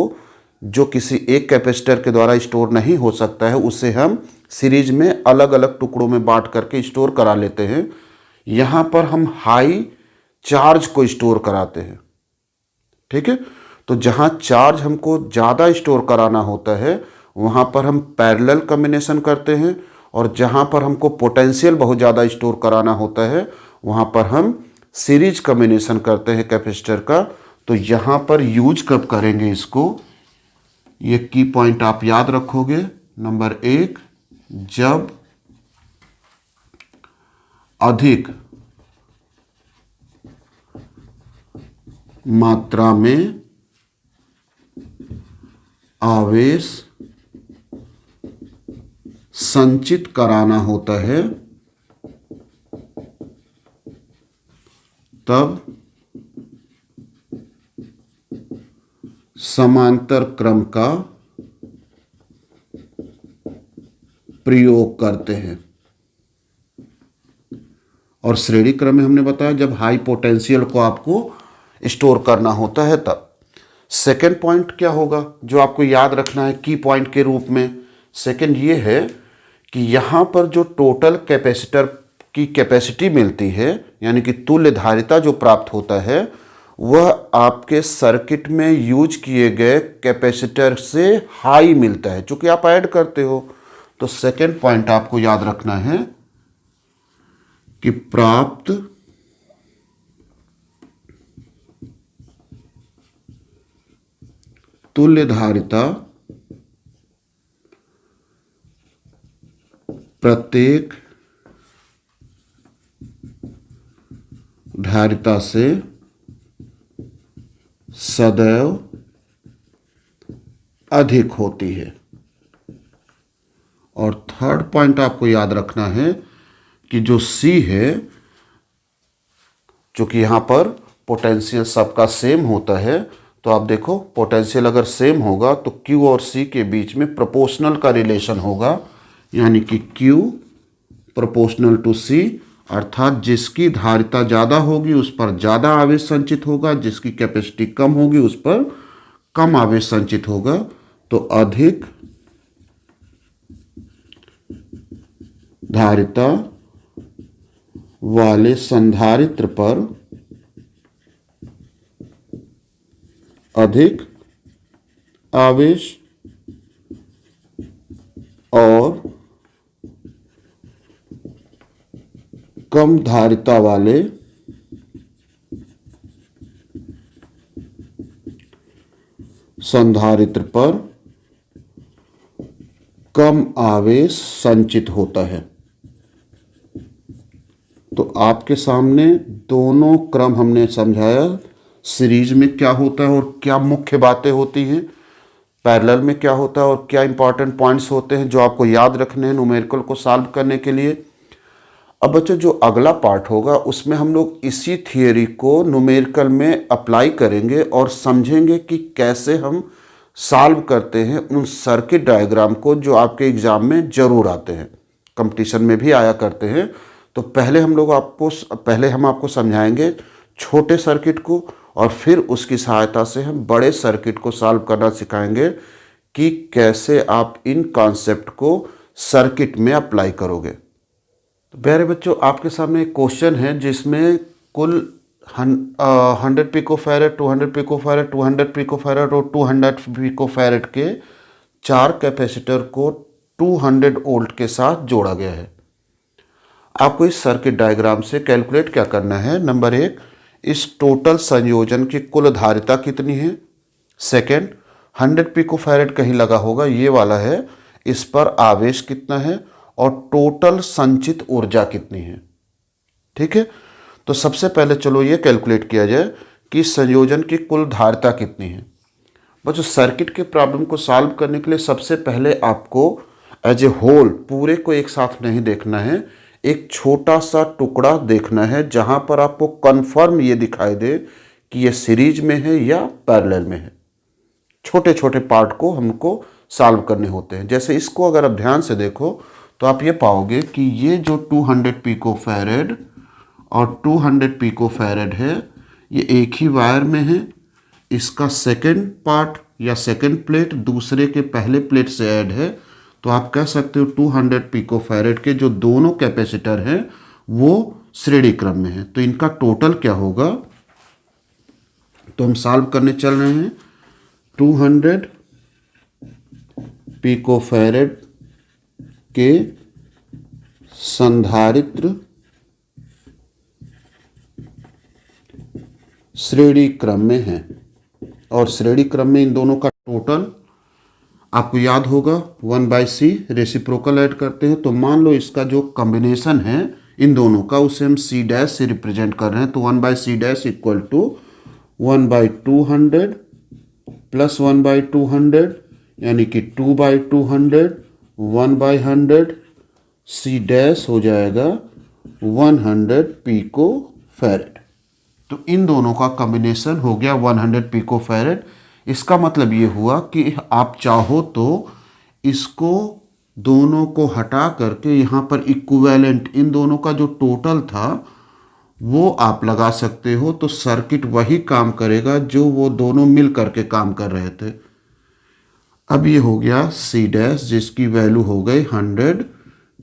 जो किसी एक कैपेसिटर के द्वारा स्टोर नहीं हो सकता है उसे हम सीरीज में अलग अलग टुकड़ों में बांट करके स्टोर करा लेते हैं। यहाँ पर हम हाई चार्ज को स्टोर कराते हैं। ठीक है, तो जहाँ चार्ज हमको ज़्यादा स्टोर कराना होता है वहाँ पर हम पैरेलल कॉम्बिनेशन करते हैं, और जहाँ पर हमको पोटेंशियल बहुत ज़्यादा स्टोर कराना होता है वहाँ पर हम सीरीज कॉम्बिनेशन करते हैं कैपेसिटर का। तो यहाँ पर यूज कब करेंगे इसको, ये की पॉइंट आप याद रखोगे। नंबर 1, जब अधिक मात्रा में आवेश संचित कराना होता है तब समांतर क्रम का प्रयोग करते हैं। और श्रेणी क्रम में हमने बताया जब हाई पोटेंशियल को आपको स्टोर करना होता है तब। सेकेंड पॉइंट क्या होगा जो आपको याद रखना है की पॉइंट के रूप में? सेकेंड ये है कि यहाँ पर जो टोटल कैपेसिटर की कैपेसिटी मिलती है, यानी कि तुल्य धारिता जो प्राप्त होता है, वह आपके सर्किट में यूज किए गए कैपेसिटर से हाई मिलता है, चूंकि आप ऐड करते हो। तो सेकेंड पॉइंट आपको याद रखना है कि प्राप्त तुल्य धारिता प्रत्येक धारिता से सदैव अधिक होती है। और थर्ड पॉइंट आपको याद रखना है कि जो C है, चूंकि यहां पर पोटेंशियल सबका सेम होता है, तो आप देखो पोटेंशियल अगर सेम होगा तो Q और C के बीच में प्रोपोर्शनल का रिलेशन होगा, यानी कि Q प्रोपोर्शनल टू C, अर्थात जिसकी धारिता ज़्यादा होगी उस पर ज़्यादा आवेश संचित होगा, जिसकी कैपेसिटी कम होगी उस पर कम आवेश संचित होगा। तो अधिक धारिता वाले संधारित्र पर अधिक आवेश और कम धारिता वाले संधारित्र पर कम आवेश संचित होता है। तो आपके सामने दोनों क्रम हमने समझाया, सीरीज में क्या होता है और क्या मुख्य बातें होती हैं, पैरेलल में क्या होता है और क्या इंपॉर्टेंट पॉइंट्स होते हैं जो आपको याद रखने हैं न्यूमेरिकल को सॉल्व करने के लिए। अब बच्चों जो अगला पार्ट होगा उसमें हम लोग इसी थियरी को न्यूमेरिकल में अप्लाई करेंगे और समझेंगे कि कैसे हम सॉल्व करते हैं उन सर्किट डायग्राम को जो आपके एग्जाम में जरूर आते हैं, कंपटीशन में भी आया करते हैं। तो पहले हम आपको समझाएंगे छोटे सर्किट को, और फिर उसकी सहायता से हम बड़े सर्किट को सॉल्व करना सिखाएंगे कि कैसे आप इन कॉन्सेप्ट को सर्किट में अप्लाई करोगे। तो प्यारे बच्चों, आपके सामने एक क्वेश्चन है जिसमें कुल 100 पिकोफैरेड, 200 पिकोफैरेड, 200 पिकोफैरेड और 200 पिकोफैरेड के 4 कैपेसिटर को 200 वोल्ट के साथ जोड़ा गया है। आपको इस सर्किट डायग्राम से कैलकुलेट क्या करना है? नंबर 1, इस टोटल संयोजन की कुल धारिता कितनी है? सेकेंड, 100 पिकोफैरेड कहीं लगा होगा, ये वाला है, इस पर आवेश कितना है और टोटल संचित ऊर्जा कितनी है? ठीक है, तो सबसे पहले चलो ये कैलकुलेट किया जाए कि संयोजन की कुल धारिता कितनी है। बच्चों सर्किट के प्रॉब्लम को सॉल्व करने के लिए सबसे पहले आपको एज ए होल पूरे को एक साथ नहीं देखना है, एक छोटा सा टुकड़ा देखना है जहां पर आपको कन्फर्म ये दिखाई दे कि ये सीरीज में है या पैरेलल में है। छोटे छोटे पार्ट को हमको सॉल्व करने होते हैं। जैसे इसको अगर आप ध्यान से देखो तो आप ये पाओगे कि ये जो 200 पिको फैरेड और 200 पिको फैरेड है ये एक ही वायर में है। इसका सेकंड पार्ट या सेकंड प्लेट दूसरे के पहले प्लेट से ऐड है, तो आप कह सकते हो 200 पिको फैरेड के जो दोनों कैपेसिटर हैं वो श्रेणी क्रम में है। तो इनका टोटल क्या होगा, तो हम सॉल्व करने चल रहे हैं। 200 पिको फैरेड के संधारित्र श्रेणी क्रम में है और श्रेणी क्रम में इन दोनों का टोटल आपको याद होगा 1/c, रेसिप्रोकल ऐड करते हैं तो मान लो इसका जो कॉम्बिनेशन है इन दोनों का उसे हम c डैश से रिप्रेजेंट कर रहे हैं। तो 1/c dash equal to 1/200 plus 1/200 यानी कि 2/200 1/100 c डैश हो जाएगा 100 पिको फैरेड। तो इन दोनों का कॉम्बिनेशन हो गया 100 पिको फैरेड। इसका मतलब ये हुआ कि आप चाहो तो इसको दोनों को हटा करके यहाँ पर इक्विवेलेंट इन दोनों का जो टोटल था वो आप लगा सकते हो, तो सर्किट वही काम करेगा जो वो दोनों मिल करके काम कर रहे थे। अब ये हो गया c डैश जिसकी वैल्यू हो गई 100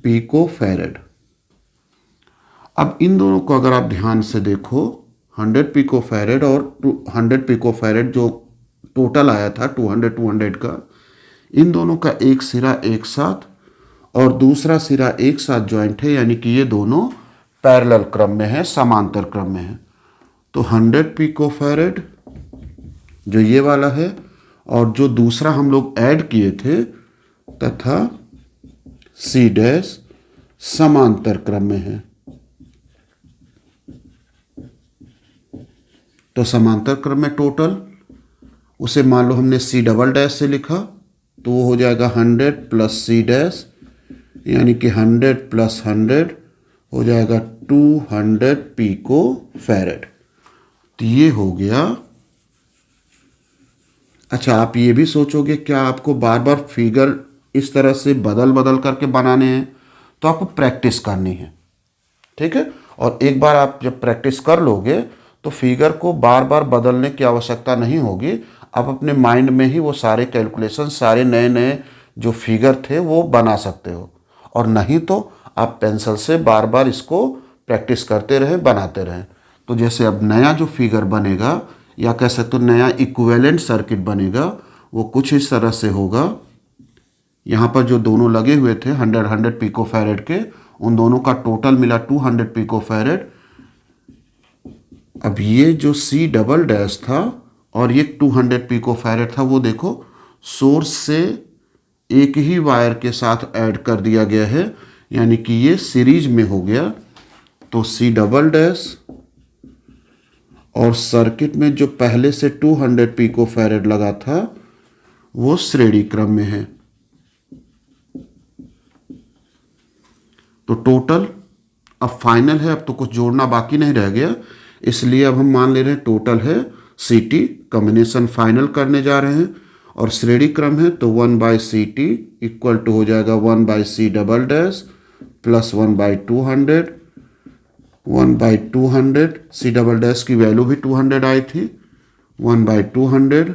पिको फैरेड। अब इन दोनों को अगर आप ध्यान से देखो 100 पिको फैरेड और 100 पिको फैरेड जो टोटल आया था 200 का, इन दोनों का एक सिरा एक साथ और दूसरा सिरा एक साथ ज्वाइंट है, यानी कि ये दोनों पैरेलल क्रम में है, समांतर क्रम में है। तो 100 पिको फैरेड जो ये वाला है और जो दूसरा हम लोग ऐड किए थे तथा c डैश समांतर क्रम में है। तो समांतर क्रम में टोटल उसे मान लो हमने c डबल डैश से लिखा तो वो हो जाएगा 100 प्लस c डैश यानी कि 100 प्लस 100 हो जाएगा 200 पिको फैरेड। तो ये हो गया। अच्छा आप ये भी सोचोगे क्या आपको बार बार फिगर इस तरह से बदल बदल करके बनाने हैं, तो आपको प्रैक्टिस करनी है, ठीक है। और एक बार आप जब प्रैक्टिस कर लोगे तो फिगर को बार बार बदलने की आवश्यकता नहीं होगी। आप अपने माइंड में ही वो सारे कैलकुलेशन, सारे नए नए जो फिगर थे वो बना सकते हो, और नहीं तो आप पेंसिल से बार बार इसको प्रैक्टिस करते रहें, बनाते रहें। तो जैसे अब नया जो फिगर बनेगा या कह सकते हो नया इक्विवेलेंट सर्किट बनेगा वो कुछ इस तरह से होगा। यहाँ पर जो दोनों लगे हुए थे 100 पिको फैरेड के, उन दोनों का टोटल मिला 200 पिको फैरेड। अब ये जो c डबल डैश था और ये 200 पिको फैरेड था वो देखो सोर्स से एक ही वायर के साथ ऐड कर दिया गया है, यानी कि ये सीरीज में हो गया। तो c डबल डैश और सर्किट में जो पहले से 200 पिको फैरेड लगा था वो श्रेणी क्रम में है। तो टोटल अब फाइनल है, अब तो कुछ जोड़ना बाकी नहीं रह गया, इसलिए अब हम मान ले रहे हैं टोटल है CT, कॉम्बिनेशन फाइनल करने जा रहे हैं और श्रेणी क्रम है। तो 1/CT इक्वल टू हो जाएगा 1/C double dash plus 1/200 1/200 c double dash की वैल्यू भी 200 आई थी, 1/200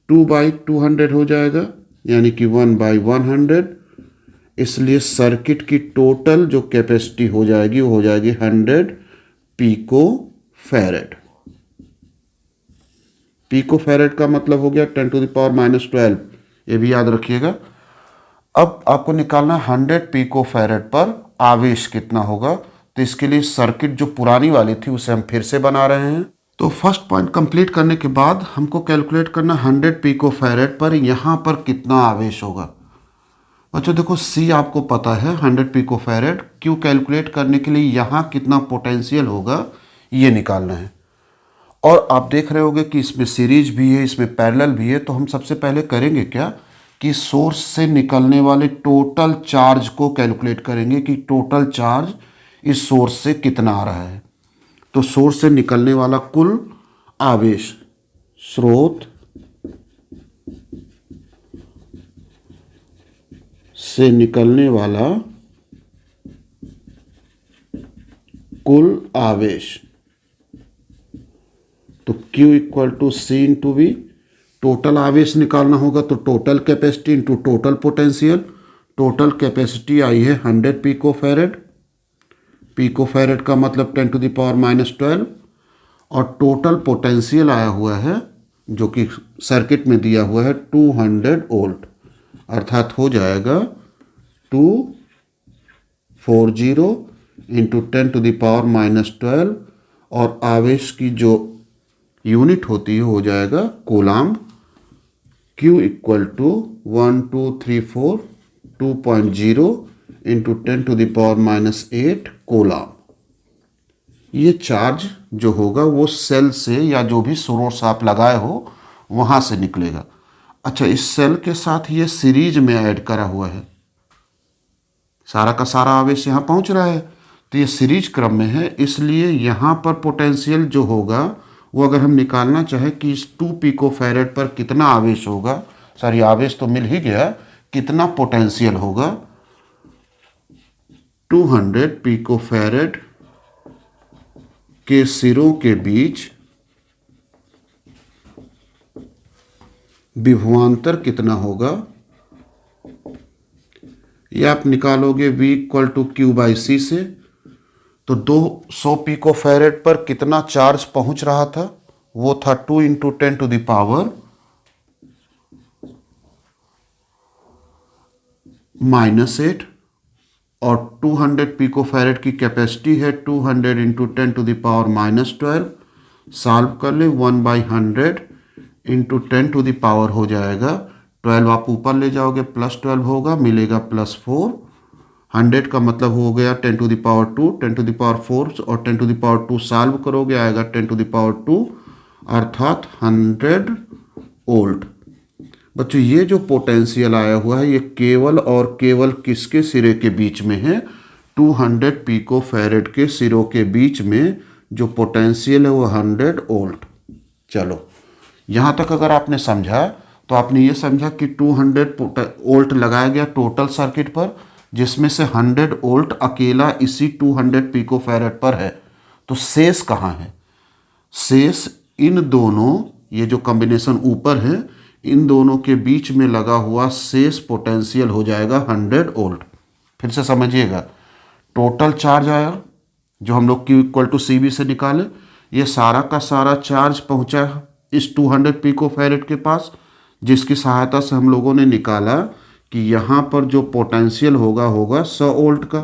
2/200 हो जाएगा यानी कि 1/100। इसलिए सर्किट की टोटल जो कैपेसिटी हो जाएगी वो हो जाएगी 100 पिको फैरेड। पिको फैरेड का मतलब हो गया 10⁻⁻12, ये भी याद रखिएगा। अब आपको निकालना 100 पिको फैरेड पर आवेश कितना होगा, तो इसके लिए सर्किट जो पुरानी वाली थी उसे हम फिर से बना रहे हैं। तो फर्स्ट पॉइंट कंप्लीट करने के बाद हमको कैलकुलेट करना 100 पिको फैरेड पर यहाँ पर कितना आवेश होगा। बच्चों देखो C आपको पता है 100 पिको फैरेड, Q कैलकुलेट करने के लिए यहाँ कितना पोटेंशियल होगा ये निकालना है। और आप देख रहे होंगे कि इसमें सीरीज भी है, इसमें पैरेलल भी है। तो हम सबसे पहले करेंगे क्या कि सोर्स से निकलने वाले टोटल चार्ज को कैलकुलेट करेंगे कि टोटल चार्ज इस सोर्स से कितना आ रहा है। तो सोर्स से निकलने वाला कुल आवेश, स्रोत से निकलने वाला कुल आवेश, तो Q equal to C into V. Total आवेश निकालना होगा तो total capacity into total potential. Total capacity आई है 100 पिको फैरेड। पिको फैरेड का मतलब 10⁻⁻12। और टोटल पोटेंशियल आया हुआ है जो कि सर्किट में दिया हुआ है 200 वोल्ट, अर्थात हो जाएगा 240 इंटू 10⁻⁻12। और आवेश की जो यूनिट होती है हो जाएगा coulomb. Q equal to 1234 2.0 into 10⁻⁻8 coulomb. ये चार्ज जो होगा वो सेल से या जो भी सोर्स आप लगाए हो वहाँ से निकलेगा। अच्छा, इस सेल के साथ ये सीरीज में ऐड करा हुआ है, सारा का सारा आवेश यहाँ पहुँच रहा है, तो ये सीरीज क्रम में है। इसलिए यहाँ पर पोटेंशियल जो होगा वो अगर हम निकालना चाहें कि इस 2 पिको फैरेड पर कितना आवेश होगा, सॉरी आवेश तो मिल ही गया, कितना पोटेंशियल होगा, 200 पिको फैरेड के सिरों के बीच विभवांतर कितना होगा, ये आप निकालोगे V equal to Q by C से। तो 200 पिको फैरेड पर कितना चार्ज पहुंच रहा था, वो था 2 इंटू 10⁻⁻8। और 200 पिको फैरेड की कैपेसिटी है 200 इंटू 10⁻⁻12। सॉल्व कर ले, 1/100 इंटू 10 हो जाएगा 12। आप ऊपर ले जाओगे +12 होगा, मिलेगा +4। 100 का मतलब हो गया 10⁻2, 10⁻4 और 10⁻2 सॉल्व करोगे आएगा 10⁻2, अर्थात 100 वोल्ट। बच्चों ये जो पोटेंशियल आया हुआ है ये केवल और केवल किसके सिरे के बीच में है, 200 पिको फैरेड के सिरों के बीच में जो पोटेंशियल है वो 100 वोल्ट। चलो यहाँ तक अगर आपने समझा तो आपने ये समझा कि 200 वोल्ट लगाया गया टोटल सर्किट पर, जिसमें से 100 वोल्ट अकेला इसी 200 पिको फैरेड पर है। तो शेष कहाँ है, शेष इन दोनों, ये जो कॉम्बिनेशन ऊपर है इन दोनों के बीच में लगा हुआ शेष पोटेंशियल हो जाएगा 100 वोल्ट। फिर से समझिएगा, टोटल चार्ज आया जो हम लोग Q equal to C V से निकाले, ये सारा का सारा चार्ज पहुंचा इस 200 पिको फैरेड के पास, जिसकी सहायता से हम लोगों ने निकाला कि यहाँ पर जो पोटेंशियल होगा 100 वोल्ट का।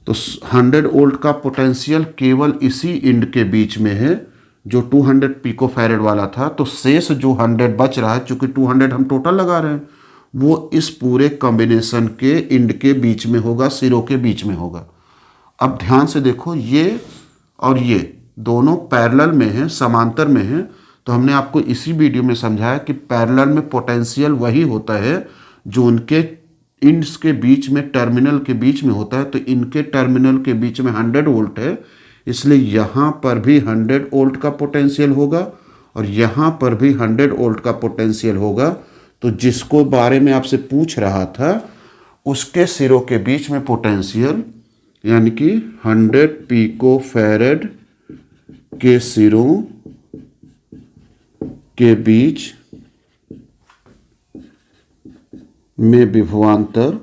तो 100 वोल्ट का पोटेंशियल केवल इसी इंड के बीच में है जो 200 पिको फैरेड वाला था। तो शेष जो 100 बच रहा है, चूंकि 200 हम टोटल लगा रहे हैं, वो इस पूरे कॉम्बिनेशन के इंड के बीच में होगा, सिरों के बीच में होगा। अब ध्यान से देखो, ये और ये दोनों पैरेलल में हैं, समांतर में हैं। तो हमने आपको इसी वीडियो में समझाया कि पैरेलल में पोटेंशियल वही होता है जो उनके इंड्स के बीच में, टर्मिनल के बीच में होता है। तो इनके टर्मिनल के बीच में 100 वोल्ट है, इसलिए यहाँ पर भी 100 वोल्ट का पोटेंशियल होगा और यहाँ पर भी 100 वोल्ट का पोटेंशियल होगा। तो जिसको बारे में आपसे पूछ रहा था उसके सिरों के बीच में पोटेंशियल, यानी कि 100 पिको फैरेड के सिरों के बीच में विभवांतर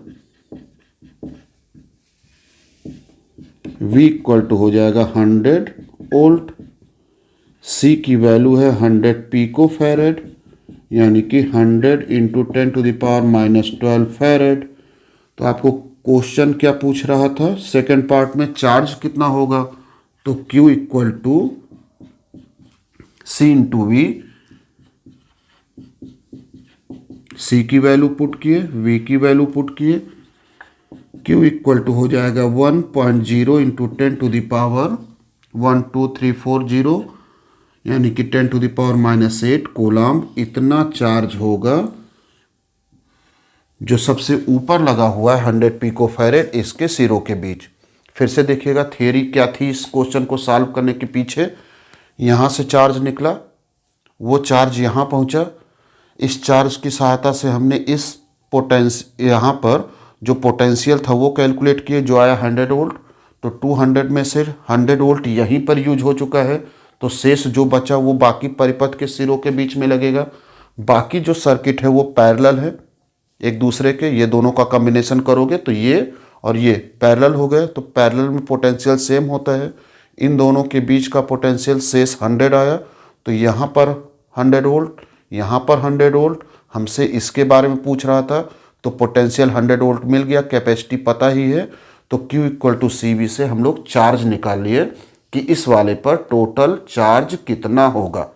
V इक्वल टू हो जाएगा 100 वोल्ट। C की वैल्यू है 100 पिको फैरेड, यानी कि 100 इंटू 10⁻⁻12 फैरेड। तो आपको क्वेश्चन क्या पूछ रहा था, सेकंड पार्ट में चार्ज कितना होगा, तो Q equal to C into V. C की वैल्यू पुट किए, V की वैल्यू पुट किए, Q इक्वल टू हो जाएगा 1.0 इंटू 10⁻12340 यानी कि 10⁻⁻8 कोलॉम्ब इतना चार्ज होगा जो सबसे ऊपर लगा हुआ है 100 पिकोफैरेड इसके सिरों के बीच। फिर से देखिएगा थियरी क्या थी इस क्वेश्चन को सॉल्व करने के पीछे। यहाँ से चार्ज निकला, वो चार्ज यहाँ पहुँचा, इस चार्ज की सहायता से हमने इस यहाँ पर जो पोटेंशियल था वो कैलकुलेट किए जो आया 100 वोल्ट। तो 200 में से 100 वोल्ट यहीं पर यूज हो चुका है, तो शेष जो बचा वो बाकी परिपथ के सिरों के बीच में लगेगा। बाकी जो सर्किट है वो पैरेलल है एक दूसरे के, ये दोनों का कॉम्बिनेशन करोगे तो ये और ये पैरेलल हो गए, तो पैरेलल में पोटेंशियल सेम होता है। इन दोनों के बीच का पोटेंशियल शेष 100 आया, तो यहाँ पर 100 वोल्ट, यहाँ पर 100 वोल्ट। हमसे इसके बारे में पूछ रहा था तो पोटेंशियल 100 वोल्ट मिल गया, कैपेसिटी पता ही है, तो Q इक्वल टू CV से हम लोग चार्ज निकाल लिए कि इस वाले पर टोटल चार्ज कितना होगा।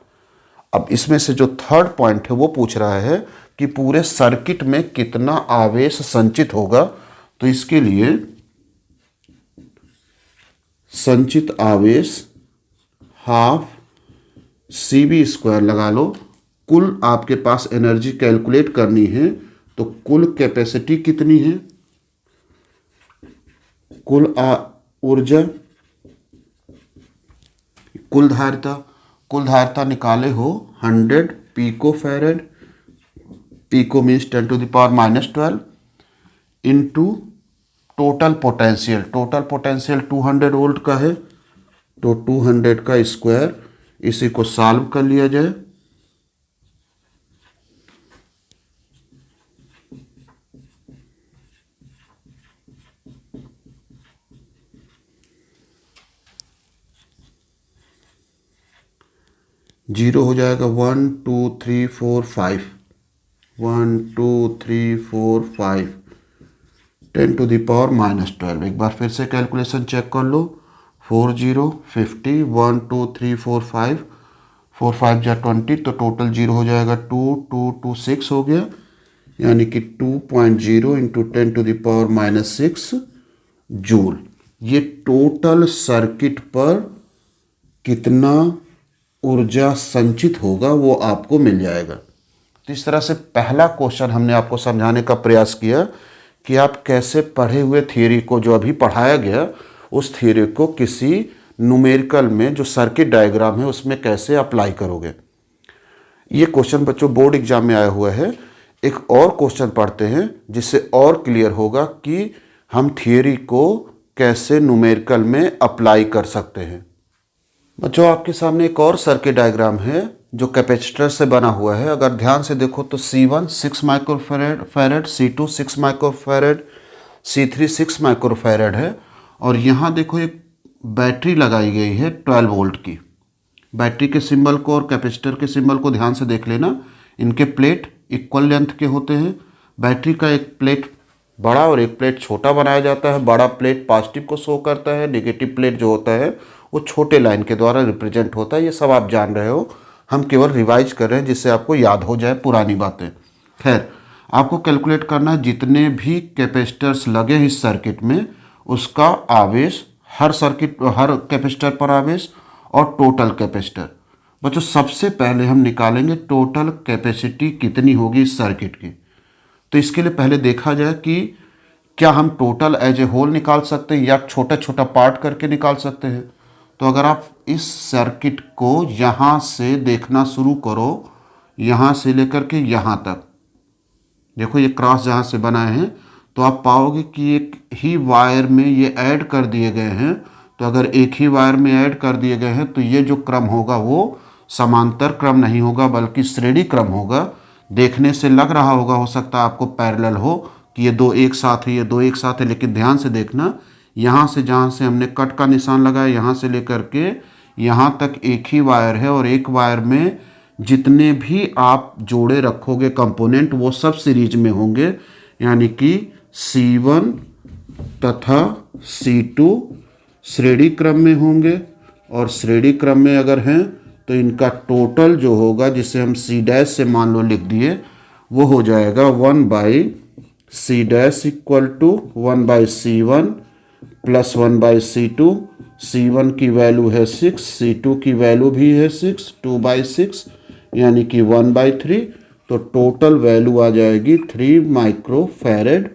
अब इसमें से जो थर्ड पॉइंट है वो पूछ रहा है कि पूरे सर्किट में कितना आवेश संचित होगा। तो इसके लिए संचित आवेश हाफ CV² लगा लो। कुल आपके पास एनर्जी कैलकुलेट करनी है तो कुल कैपेसिटी कितनी है, कुल ऊर्जा, कुल धारिता निकाले हो 100 picofarad, pico means 10⁻⁻12 into total potential 200 volt का है, तो 200 का स्क्वायर, इसी को सॉल्व कर लिया जाए। जीरो हो जाएगा 1 2 3 4 5, 1 2 3 4 5, 10⁻⁻12। एक बार फिर से कैलकुलेशन चेक कर लो, 4 0 50, 1 2 3 4 5, 4 5 जा 20, तो टोटल जीरो हो जाएगा 2 2 2 6 हो गया, यानी कि 2.0 इंटू 10⁻⁻6 जूल। ये टोटल सर्किट पर कितना ऊर्जा संचित होगा वो आपको मिल जाएगा। तो इस तरह से पहला क्वेश्चन हमने आपको समझाने का प्रयास किया कि आप कैसे पढ़े हुए थियरी को, जो अभी पढ़ाया गया, उस थियरी को किसी न्यूमेरिकल में जो सर्किट डायग्राम है उसमें कैसे अप्लाई करोगे। ये क्वेश्चन बच्चों बोर्ड एग्जाम में आया हुआ है। एक और क्वेश्चन पढ़ते हैं जिससे और क्लियर होगा कि हम थियरी को कैसे न्यूमेरिकल में अप्लाई कर सकते हैं। बच्चों आपके सामने एक और सर्किट डायग्राम है जो कैपेसिटर से बना हुआ है। अगर ध्यान से देखो तो C1 6 microfarad, C2 6 microfarad, C3 6 microfarad है, और यहाँ देखो एक बैटरी लगाई गई है 12 वोल्ट की। बैटरी के सिंबल को और कैपेसिटर के सिंबल को ध्यान से देख लेना, इनके प्लेट इक्वल लेंथ के होते हैं। बैटरी का एक प्लेट बड़ा और एक प्लेट छोटा बनाया जाता है। बड़ा प्लेट पॉजिटिव को शो करता है, नेगेटिव प्लेट जो होता है वो छोटे लाइन के द्वारा रिप्रेजेंट होता है। ये सब आप जान रहे हो, हम केवल रिवाइज कर रहे हैं जिससे आपको याद हो जाए पुरानी बातें। खैर, आपको कैलकुलेट करना है जितने भी कैपेसिटर्स लगे हैं इस सर्किट में उसका आवेश, हर कैपेसिटर पर आवेश और टोटल कैपेसिटर। बच्चों सबसे पहले हम निकालेंगे टोटल कैपेसिटी कितनी होगी इस सर्किट की। तो इसके लिए पहले देखा जाए कि क्या हम टोटल एज ए होल निकाल सकते हैं या छोटा छोटा पार्ट करके निकाल सकते हैं। तो अगर आप इस सर्किट को यहाँ से देखना शुरू करो, यहाँ से लेकर के यहाँ तक, देखो ये क्रॉस जहाँ से बनाए हैं, तो आप पाओगे कि एक ही वायर में ये ऐड कर दिए गए हैं। तो अगर एक ही वायर में ऐड कर दिए गए हैं तो ये जो क्रम होगा वो समांतर क्रम नहीं होगा बल्कि श्रेणी क्रम होगा। देखने से लग रहा होगा, हो सकता है आपको पैरेलल हो कि ये दो एक साथ है, ये दो एक साथ है, लेकिन ध्यान से देखना, यहाँ से जहाँ से हमने कट का निशान लगाया यहाँ से लेकर के यहाँ तक एक ही वायर है, और एक वायर में जितने भी आप जोड़े रखोगे कंपोनेंट वो सब सीरीज में होंगे, यानी कि C1 तथा C2 श्रेणी क्रम में होंगे। और श्रेणी क्रम में अगर हैं तो इनका टोटल जो होगा, जिसे हम C' से मान लो लिख दिए, वो हो जाएगा 1/6 C dash equal to 1/C1 plus 1/C2। C1 की वैल्यू है 6, C2 की वैल्यू भी है 6, 2/6 यानी कि 1/3। तो टोटल वैल्यू आ जाएगी 3 माइक्रोफैरेड।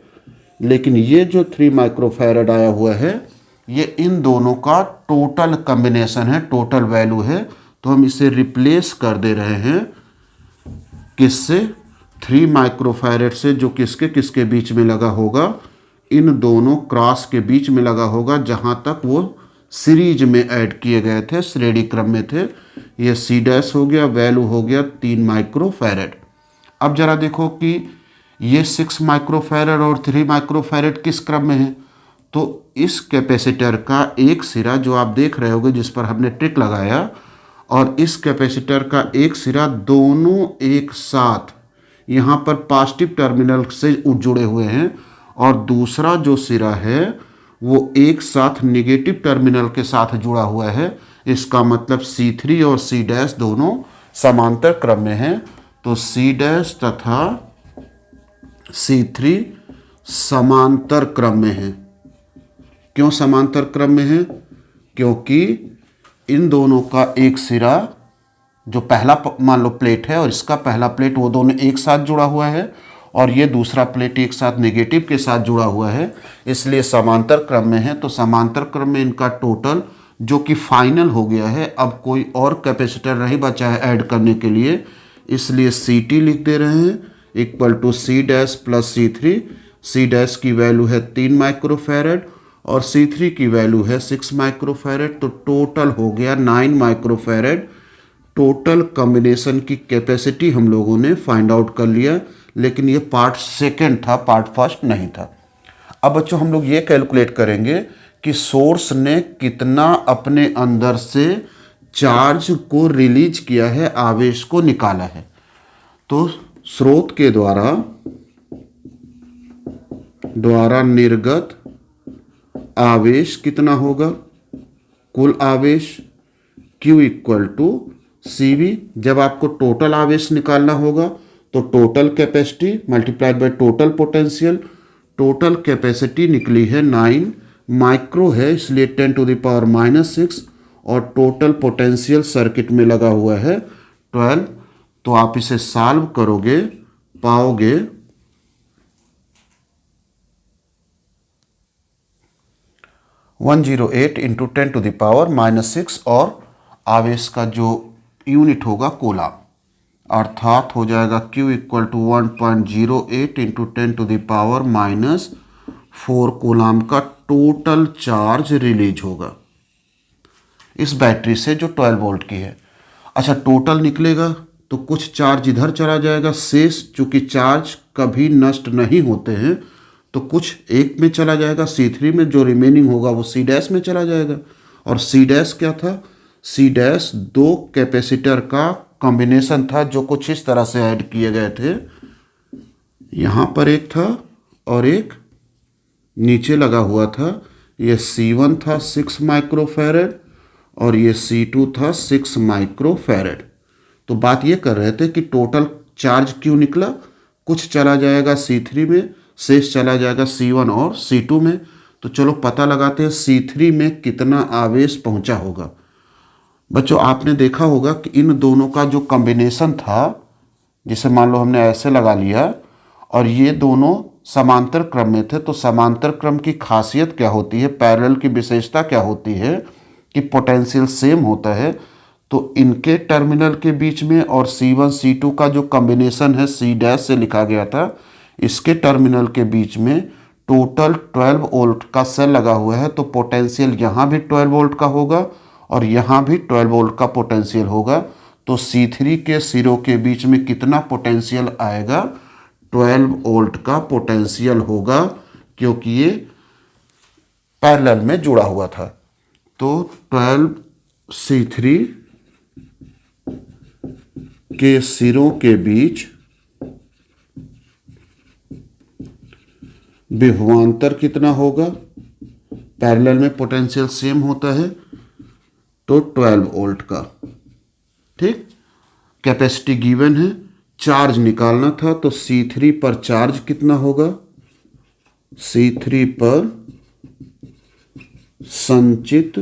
लेकिन ये जो 3 माइक्रोफैरेड आया हुआ है ये इन दोनों का टोटल कॉम्बिनेशन है, टोटल वैल्यू है। तो हम इसे रिप्लेस कर दे रहे हैं किससे? 3 माइक्रोफैरेड से, जो किसके किसके बीच में लगा होगा? इन दोनों क्रॉस के बीच में लगा होगा, जहां तक वो सीरीज में ऐड किए गए थे, श्रेणी क्रम में थे। ये सी डैश हो गया, वैल्यू हो गया 3 माइक्रोफैरेड। अब जरा देखो कि ये 6 माइक्रोफैरेड और 3 माइक्रोफैरेड किस क्रम में है। तो इस कैपेसिटर का एक सिरा जो आप देख रहे होगे जिस पर हमने ट्रिक लगाया, और इस कैपेसिटर का एक सिरा दोनों एक साथ यहाँ पर पॉजिटिव टर्मिनल से जुड़े हुए हैं, और दूसरा जो सिरा है वो एक साथ नेगेटिव टर्मिनल के साथ जुड़ा हुआ है। इसका मतलब C3 और C डैश दोनों समांतर क्रम में हैं। तो C डैश तथा C3 समांतर क्रम में हैं। क्यों समांतर क्रम में हैं? क्योंकि इन दोनों का एक सिरा, जो पहला मान लो प्लेट है और इसका पहला प्लेट, वो दोनों एक साथ जुड़ा हुआ है, और ये दूसरा प्लेट एक साथ नेगेटिव के साथ जुड़ा हुआ है, इसलिए समांतर क्रम में है। तो समांतर क्रम में इनका टोटल जो कि फाइनल हो गया है, अब कोई और कैपेसिटर नहीं बचा है ऐड करने के लिए, इसलिए CT लिख दे रहे हैं equal to C dash plus C3। C dash की वैल्यू है 3 माइक्रोफैरेड और C3 की वैल्यू है 6 माइक्रोफैरेड। तो टोटल हो गया 9 माइक्रोफैरेड। टोटल कॉम्बिनेशन की कैपेसिटी हम लोगों ने फाइंड आउट कर लिया, लेकिन ये पार्ट सेकंड था, पार्ट फर्स्ट नहीं था। अब बच्चों हम लोग ये कैलकुलेट करेंगे कि सोर्स ने कितना अपने अंदर से चार्ज को रिलीज किया है, आवेश को निकाला है। तो स्रोत के द्वारा निर्गत आवेश कितना होगा? कुल आवेश Q इक्वल टू CV। जब आपको टोटल आवेश निकालना होगा तो total capacity multiplied by total potential. Total capacity निकली है 9 माइक्रो है, इसलिए 10⁻⁻6, और टोटल पोटेंशियल सर्किट में लगा हुआ है 12। तो आप इसे सॉल्व करोगे, पाओगे 108 × 10⁻⁻6, और आवेश का जो यूनिट होगा कूलम, अर्थात हो जाएगा Q इक्वल टू 1.08 × 10⁻⁻4 कूलम का टोटल चार्ज रिलीज होगा इस बैटरी से जो 12 वोल्ट की है। अच्छा, टोटल निकलेगा तो कुछ चार्ज इधर चला जाएगा, शेष चूंकि चार्ज कभी नष्ट नहीं होते हैं तो कुछ एक में चला जाएगा, C3 में, जो रिमेनिंग होगा वो C डैश में चला जाएगा। और C डैश क्या था? C डैश दो कैपेसिटर का कॉम्बिनेशन था जो कुछ इस तरह से ऐड किए गए थे। यहाँ पर एक था और एक नीचे लगा हुआ था। ये C1 था 6 माइक्रोफैरेड और ये C2 था 6 माइक्रोफैरेड। तो बात ये कर रहे थे कि टोटल चार्ज क्यों निकला, कुछ चला जाएगा C3 में, शेष चला जाएगा C1 और C2 में। तो चलो पता लगाते हैं C3 में कितना आवेश पहुंचा होगा। बच्चों आपने देखा होगा कि इन दोनों का जो कॉम्बिनेशन था, जिसे मान लो हमने ऐसे लगा लिया और ये दोनों समांतर क्रम में थे, तो समांतर क्रम की खासियत क्या होती है, पैरेलल की विशेषता क्या होती है कि पोटेंशियल सेम होता है। तो इनके टर्मिनल के बीच में और C1 C2 का जो कॉम्बिनेशन है C डैश से लिखा गया था, इसके टर्मिनल के बीच में टोटल 12 वोल्ट का सेल लगा हुआ है। तो पोटेंशियल यहाँ भी 12 वोल्ट का होगा और यहाँ भी 12 वोल्ट का पोटेंशियल होगा। तो C3 के सिरों के बीच में कितना पोटेंशियल आएगा? 12 वोल्ट का पोटेंशियल होगा, क्योंकि ये पैरेलल में जुड़ा हुआ था। तो 12 C3 के सिरों के बीच विभवांतर कितना होगा? पैरेलल में पोटेंशियल सेम होता है तो 12 वोल्ट का। ठीक, कैपेसिटी गिवन है, चार्ज निकालना था तो C3 पर चार्ज कितना होगा? C3 पर संचित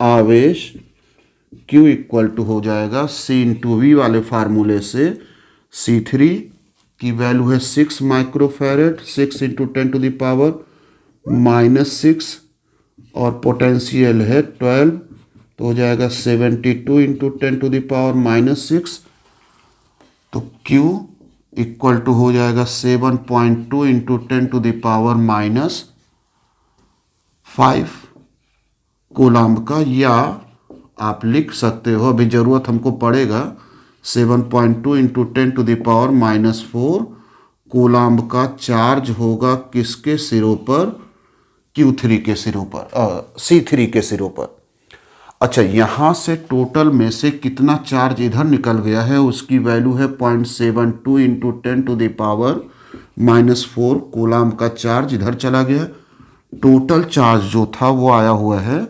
आवेश Q इक्वल टू हो जाएगा C/V वाले फार्मूले से C3 की वैल्यू है 6 माइक्रोफैरेड, 6 × 10⁻⁻6 और पोटेंशियल है 12, तो हो जाएगा 72 × 10⁻⁻6। तो Q इक्वल टू हो जाएगा 7.2 × 10⁻5 कूलम्ब का, या आप लिख सकते हो, अभी ज़रूरत हमको पड़ेगा, 7.2 × 10⁻⁻4 कूलम्ब का चार्ज होगा किसके सिरों पर? Q3 के सिरों पर, C3 के सिरों पर। अच्छा, यहाँ से टोटल में से कितना चार्ज इधर निकल गया है उसकी वैल्यू है 0.72 × 10⁻⁻4 कूलम्ब का चार्ज इधर चला गया। टोटल चार्ज जो था वो आया हुआ है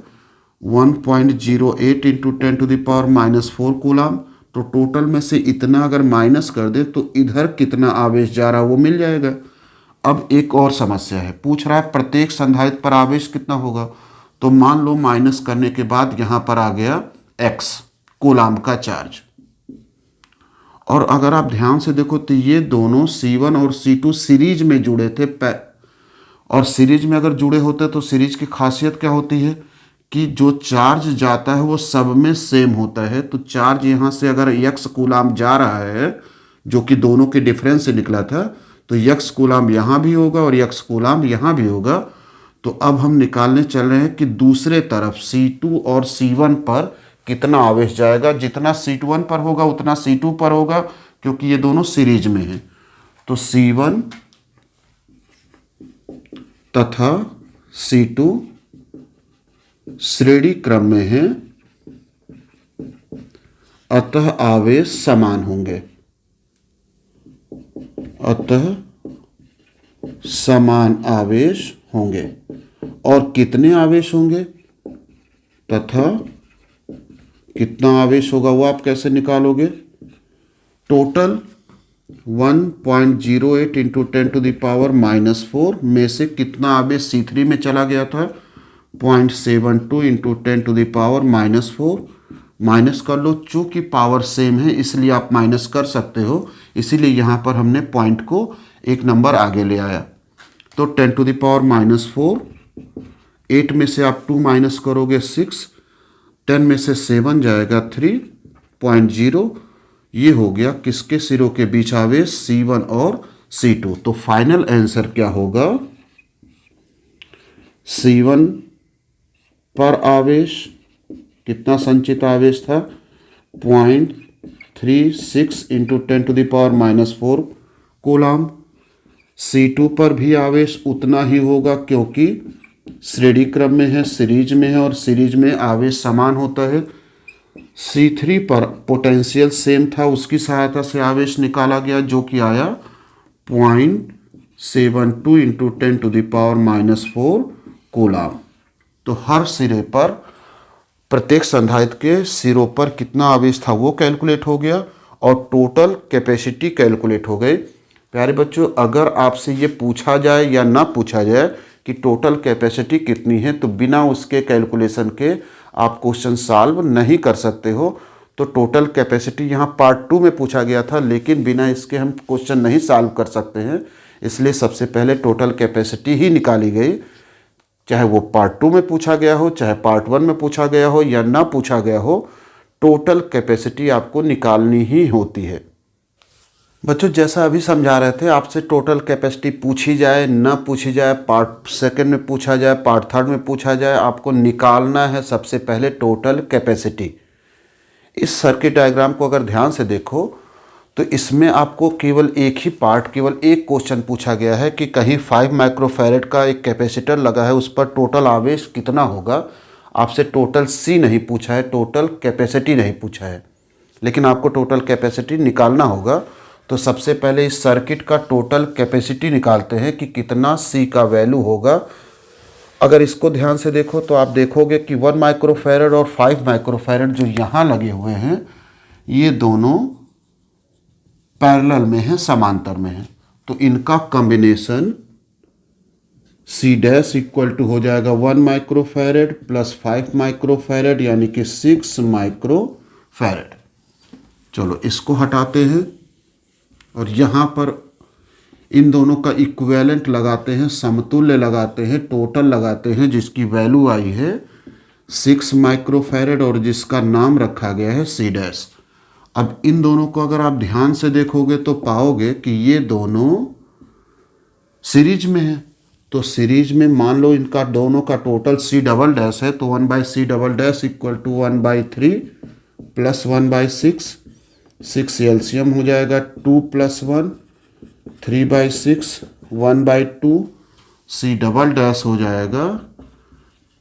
1.08 × 10⁻⁻4 कूलम्ब। तो टोटल में से इतना अगर माइनस कर दे तो इधर कितना आवेश जा रहा है वो मिल जाएगा। अब एक और समस्या है, पूछ रहा है प्रत्येक संधारित्र पर आवेश कितना होगा। तो मान लो माइनस करने के बाद यहाँ पर आ गया x कूलम्ब का चार्ज, और अगर आप ध्यान से देखो तो ये दोनों C1 और C2 सीरीज में जुड़े थे, और सीरीज में अगर जुड़े होते तो सीरीज की खासियत क्या होती है कि जो चार्ज जाता है वो सब में सेम होता है। तो चार्ज यहाँ से अगर x कूलम्ब जा रहा है, जो कि दोनों के डिफरेंस से निकला था, तो x कूलम्ब यहाँ भी होगा और x कूलम्ब यहाँ भी होगा। तो अब हम निकालने चल रहे हैं कि दूसरे तरफ C2 और C1 पर कितना आवेश जाएगा। जितना C1 पर होगा उतना C2 पर होगा, क्योंकि ये दोनों सीरीज में हैं। तो C1 तथा C2 श्रेणी क्रम में हैं, अतः आवेश समान होंगे, अतः समान आवेश होंगे। और कितने आवेश होंगे तथा कितना आवेश होगा वो आप कैसे निकालोगे? टोटल 1.08 × 10⁻⁻4 में से कितना आवेश C3 में चला गया था? 0.72 × 10⁻⁻4। माइनस कर लो, चूँकि पावर सेम है इसलिए आप माइनस कर सकते हो, इसीलिए यहाँ पर हमने पॉइंट को एक नंबर आगे ले आया। तो 10⁻⁻4, 8 में से आप 2 माइनस करोगे 6, 10 में से 7 जाएगा 3.0। ये हो गया किसके सिरों के बीच आवेश? C1 और C2। तो फाइनल आंसर क्या होगा? C1 पर आवेश कितना संचित आवेश था? 0.36 × 10⁻⁻4 कूलम्ब। C2 पर भी आवेश उतना ही होगा, क्योंकि श्रेणी क्रम में है, सीरीज में है, और सीरीज में आवेश समान होता है। C3 पर पोटेंशियल सेम था, उसकी सहायता से आवेश निकाला गया, जो कि आया 0.72 × 10⁻⁻4 कूलम्ब। तो हर सिरे पर, प्रत्येक संधारित्र के सिरों पर कितना आवेश था वो कैलकुलेट हो गया, और टोटल कैपेसिटी कैलकुलेट हो गई। प्यारे बच्चों, अगर आपसे ये पूछा जाए या ना पूछा जाए कि टोटल कैपेसिटी कितनी है, तो बिना उसके कैलकुलेशन के आप क्वेश्चन सॉल्व नहीं कर सकते हो। तो टोटल कैपेसिटी यहाँ पार्ट 2 में पूछा गया था, लेकिन बिना इसके हम क्वेश्चन नहीं सॉल्व कर सकते हैं। इसलिए सबसे पहले टोटल कैपेसिटी ही निकाली गई, चाहे वो पार्ट 2 में पूछा गया हो, चाहे पार्ट 1 में पूछा गया हो या ना पूछा गया हो, टोटल कैपेसिटी आपको निकालनी ही होती है। बच्चों, जैसा अभी समझा रहे थे, आपसे टोटल कैपेसिटी पूछी जाए ना पूछी जाए, पार्ट 2 में पूछा जाए, पार्ट 3 में पूछा जाए, आपको निकालना है सबसे पहले टोटल कैपेसिटी। इस सर्किट डायग्राम को अगर ध्यान से देखो तो इसमें आपको केवल एक ही पार्ट, केवल एक क्वेश्चन पूछा गया है कि कहीं 5 माइक्रोफैरेड का एक कैपेसिटर लगा है, उस पर टोटल आवेश कितना होगा। आपसे टोटल C नहीं पूछा है, टोटल कैपेसिटी नहीं पूछा है, लेकिन आपको टोटल कैपेसिटी निकालना होगा। तो सबसे पहले इस सर्किट का टोटल कैपेसिटी निकालते हैं कि कितना C का वैल्यू होगा। अगर इसको ध्यान से देखो तो आप देखोगे कि 1 माइक्रोफैरेड और 5 माइक्रोफैरेड जो यहाँ लगे हुए हैं, ये दोनों पैरेलल में हैं, समांतर में हैं। तो इनका combination C dash equal to हो जाएगा 1 माइक्रोफैरेड प्लस 5 माइक्रोफैरेड यानी कि 6 माइक्रोफैरेड। चलो इसको हटाते हैं और यहाँ पर इन दोनों का इक्विवेलेंट लगाते हैं, समतुल्य लगाते हैं, टोटल लगाते हैं, जिसकी वैल्यू आई है 6 माइक्रोफैरेड और जिसका नाम रखा गया है सी डैश। अब इन दोनों को अगर आप ध्यान से देखोगे तो पाओगे कि ये दोनों सीरीज में है। तो सीरीज में मान लो इनका दोनों का टोटल सी डबल डैश है, तो 1/c double dash equal to 1/3 plus 1/6, 6 LCM हो जाएगा 2 + 1, 3/6, 1/2, सी डबल डैश हो जाएगा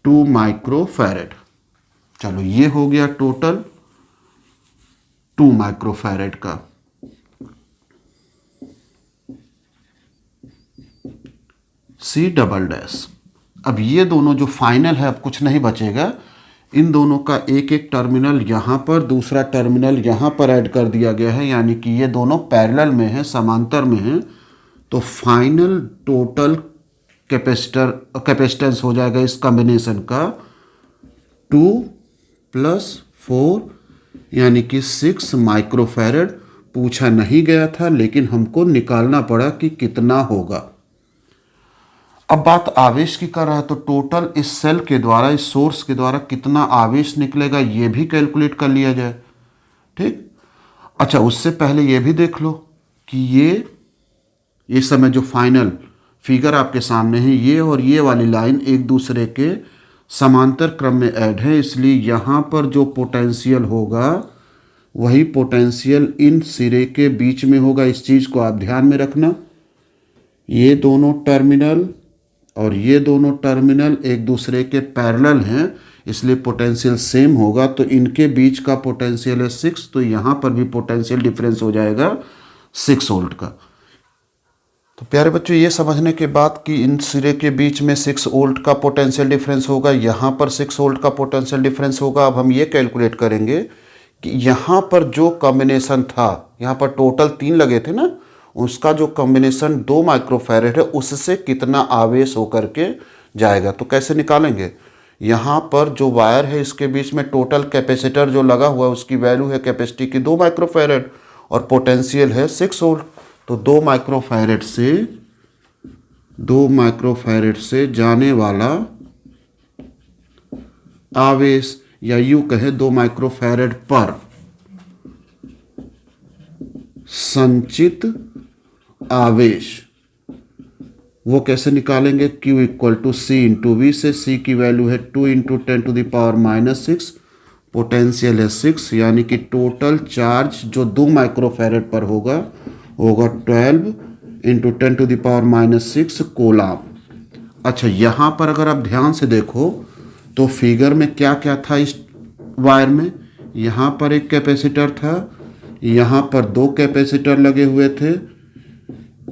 2 माइक्रोफैरेड। चलो ये हो गया टोटल 2 माइक्रोफैरेड का। C double dash. अब ये दोनों जो फाइनल है, अब कुछ नहीं बचेगा, इन दोनों का एक एक टर्मिनल यहाँ पर, दूसरा टर्मिनल यहाँ पर ऐड कर दिया गया है, यानी कि ये दोनों पैरेलल में है, समांतर में है। तो फाइनल टोटल कैपेसिटेंस हो जाएगा इस कॉम्बिनेशन का 2 + 4 यानी कि 6 माइक्रोफैरेड। पूछा नहीं गया था लेकिन हमको निकालना पड़ा कि कितना होगा। अब बात आवेश की कर रहा है, तो टोटल इस सेल के द्वारा, इस सोर्स के द्वारा कितना आवेश निकलेगा ये भी कैलकुलेट कर लिया जाए। ठीक। अच्छा, उससे पहले ये भी देख लो कि ये समय जो फाइनल फिगर आपके सामने है, ये और ये वाली लाइन एक दूसरे के समांतर क्रम में ऐड है, इसलिए यहाँ पर जो पोटेंशियल होगा वही पोटेंशियल इन सिरे के बीच में होगा। इस चीज़ को आप ध्यान में रखना। ये दोनों टर्मिनल और ये दोनों टर्मिनल एक दूसरे के पैरेलल हैं, इसलिए पोटेंशियल सेम होगा। तो इनके बीच का पोटेंशियल है 6, तो यहाँ पर भी पोटेंशियल डिफरेंस हो जाएगा 6 वोल्ट का। तो प्यारे बच्चों, ये समझने के बाद कि इन सिरे के बीच में 6 वोल्ट का पोटेंशियल डिफरेंस होगा, यहाँ पर 6 वोल्ट का पोटेंशियल डिफरेंस होगा। अब हम ये कैलकुलेट करेंगे कि यहाँ पर जो कॉम्बिनेशन था, यहाँ पर टोटल 3 लगे थे ना, उसका जो कॉम्बिनेशन 2 माइक्रोफैरेड है उससे कितना आवेश होकर के जाएगा। तो कैसे निकालेंगे? यहाँ पर जो वायर है इसके बीच में टोटल कैपेसिटर जो लगा हुआ है उसकी वैल्यू है कैपेसिटी की 2 माइक्रोफैरेड और पोटेंशियल है 6 वोल्ट। तो 2 माइक्रोफैरेड से जाने वाला आवेश, या यूं कहे 2 माइक्रोफैरेड पर संचित आवेश, वो कैसे निकालेंगे? Q = C × V से। C की वैल्यू है 2 × 10⁻⁻⁶, पोटेंशियल है 6, यानी कि टोटल चार्ज जो 2 माइक्रोफैरेड पर होगा 12 × 10⁻⁻6 कूलम। अच्छा, यहाँ पर अगर आप ध्यान से देखो तो फिगर में क्या क्या था इस वायर में? यहाँ पर एक कैपेसिटर था, यहाँ पर 2 कैपेसिटर लगे हुए थे।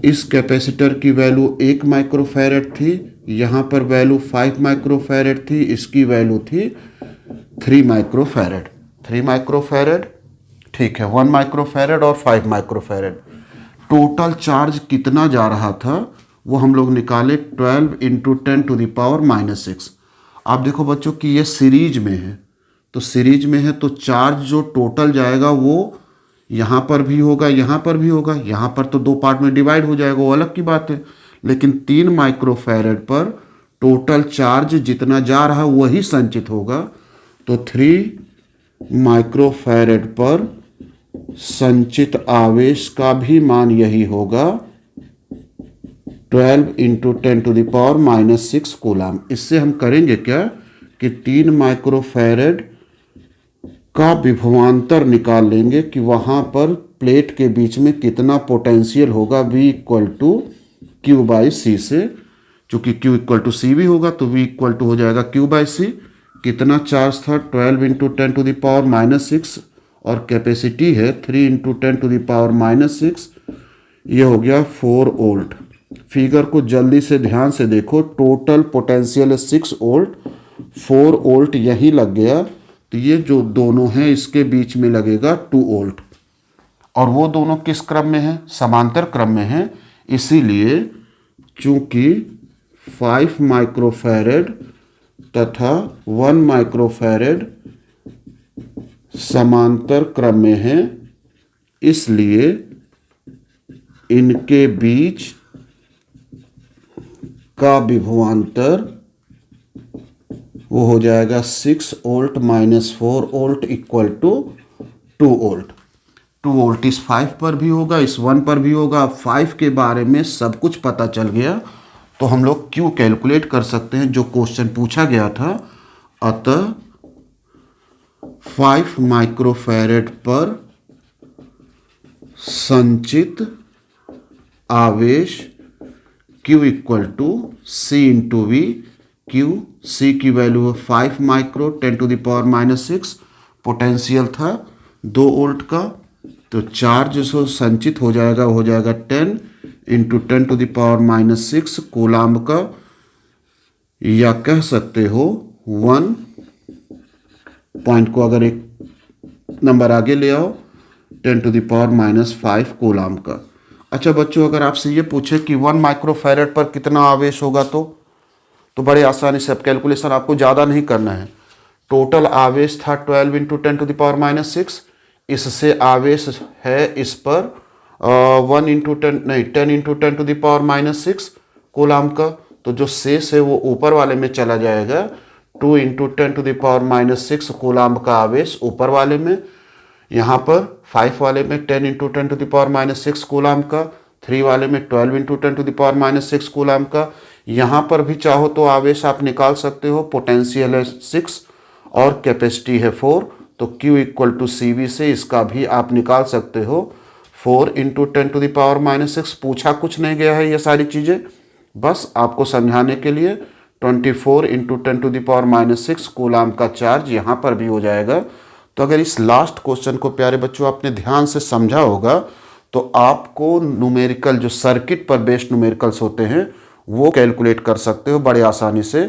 इस कैपेसिटर की वैल्यू 1 माइक्रोफैरेड थी, यहाँ पर वैल्यू 5 माइक्रोफैरेड थी, इसकी वैल्यू थी 3 माइक्रोफैरेड। 3 माइक्रोफैरेड, ठीक है, 1 माइक्रोफैरेड और 5 माइक्रोफैरेड। टोटल चार्ज कितना जा रहा था वो हम लोग निकाले 12 × 10⁻⁻6। आप देखो बच्चों कि ये सीरीज में है, तो सीरीज में है तो चार्ज जो टोटल जाएगा वो यहाँ पर भी होगा, यहाँ पर भी होगा। यहाँ पर तो 2 पार्ट में डिवाइड हो जाएगा, वो अलग की बात है, लेकिन 3 माइक्रोफैरेड पर टोटल चार्ज जितना जा रहा है वही संचित होगा। तो 3 माइक्रोफैरेड पर संचित आवेश का भी मान यही होगा 12 × 10⁻⁻6 कूलम। इससे हम करेंगे क्या कि 3 माइक्रोफैरेड का विभवांतर निकाल लेंगे कि वहाँ पर प्लेट के बीच में कितना पोटेंशियल होगा V = Q/C से। चूँकि Q = C भी होगा तो V = हो जाएगा Q/C। कितना चार्ज था? 12 × 10⁻⁻6 और कैपेसिटी है 3 × 10⁻⁻6, ये हो गया 4 वोल्ट। फिगर को जल्दी से ध्यान से देखो, टोटल पोटेंशियल है 6 वोल्ट, 4 वोल्ट यहीं लग गया, तो ये जो दोनों हैं इसके बीच में लगेगा 2 वोल्ट। और वो दोनों किस क्रम में हैं? समांतर क्रम में हैं। इसीलिए चूंकि 5 माइक्रोफैरेड तथा 1 माइक्रोफैरेड समांतर क्रम में हैं, इसलिए इनके बीच का विभवांतर वो हो जाएगा 6 volt minus 4 volt equal to 2 volt. 2 volt इस 5 पर भी होगा, इस 1 पर भी होगा। 5 के बारे में सब कुछ पता चल गया तो हम लोग Q कैलकुलेट कर सकते हैं जो क्वेश्चन पूछा गया था। अतः 5 माइक्रोफैरेड पर संचित आवेश Q equal to C into V. Q C की वैल्यू है 5 micro 10 to the power minus 6। Potential था 2 वोल्ट का, तो चार्ज जो संचित हो जाएगा 10 into 10 to the power minus 6 coulomb का, या कह सकते हो 1 पॉइंट को अगर एक नंबर आगे ले आओ 10 to the power minus 5 coulomb का। अच्छा बच्चों, अगर आपसे ये पूछे कि 1 माइक्रोफैरेड पर कितना आवेश होगा तो बड़े आसानी से, अब कैलकुलेशन आपको ज़्यादा नहीं करना है। टोटल आवेश था 12 into 10 to the power minus 6। इससे आवेश है इस पर 10 into 10 to the power minus 6 coulomb का। तो जो शेष है वो ऊपर वाले में चला जाएगा। 2 into 10 to the power minus 6 coulomb का आवेश ऊपर वाले में, यहाँ पर 5 वाले में 10 into 10 to the power minus 6 coulomb का, 3 वाले में 12 into 10 to the power minus 6 coulomb का। यहाँ पर भी चाहो तो आवेश आप निकाल सकते हो। पोटेंशियल है 6 और कैपेसिटी है 4, तो Q इक्वल टू CV से इसका भी आप निकाल सकते हो। 4 into 10 to the power minus 6 पूछा कुछ नहीं गया है, ये सारी चीज़ें बस आपको समझाने के लिए। 24 into 10 to the power minus 6 coulomb का चार्ज यहाँ पर भी हो जाएगा। तो अगर इस लास्ट क्वेश्चन को प्यारे बच्चों आपने ध्यान से समझा होगा तो आपको न्यूमेरिकल जो सर्किट पर बेस्ड न्यूमेरिकल्स होते हैं वो कैलकुलेट कर सकते हो बड़े आसानी से।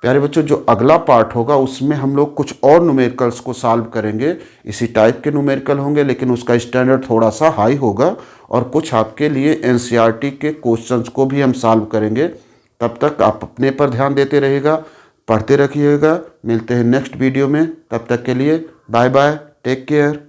प्यारे बच्चों, जो अगला पार्ट होगा उसमें हम लोग कुछ और न्यूमेरिकल्स को सॉल्व करेंगे। इसी टाइप के न्यूमेरिकल होंगे लेकिन उसका स्टैंडर्ड थोड़ा सा हाई होगा, और कुछ आपके लिए NCERT के क्वेश्चंस को भी हम सॉल्व करेंगे। तब तक आप अपने पर ध्यान देते रहिएगा, पढ़ते रखिएगा। मिलते हैं नेक्स्ट वीडियो में, तब तक के लिए बाय बाय, टेक केयर।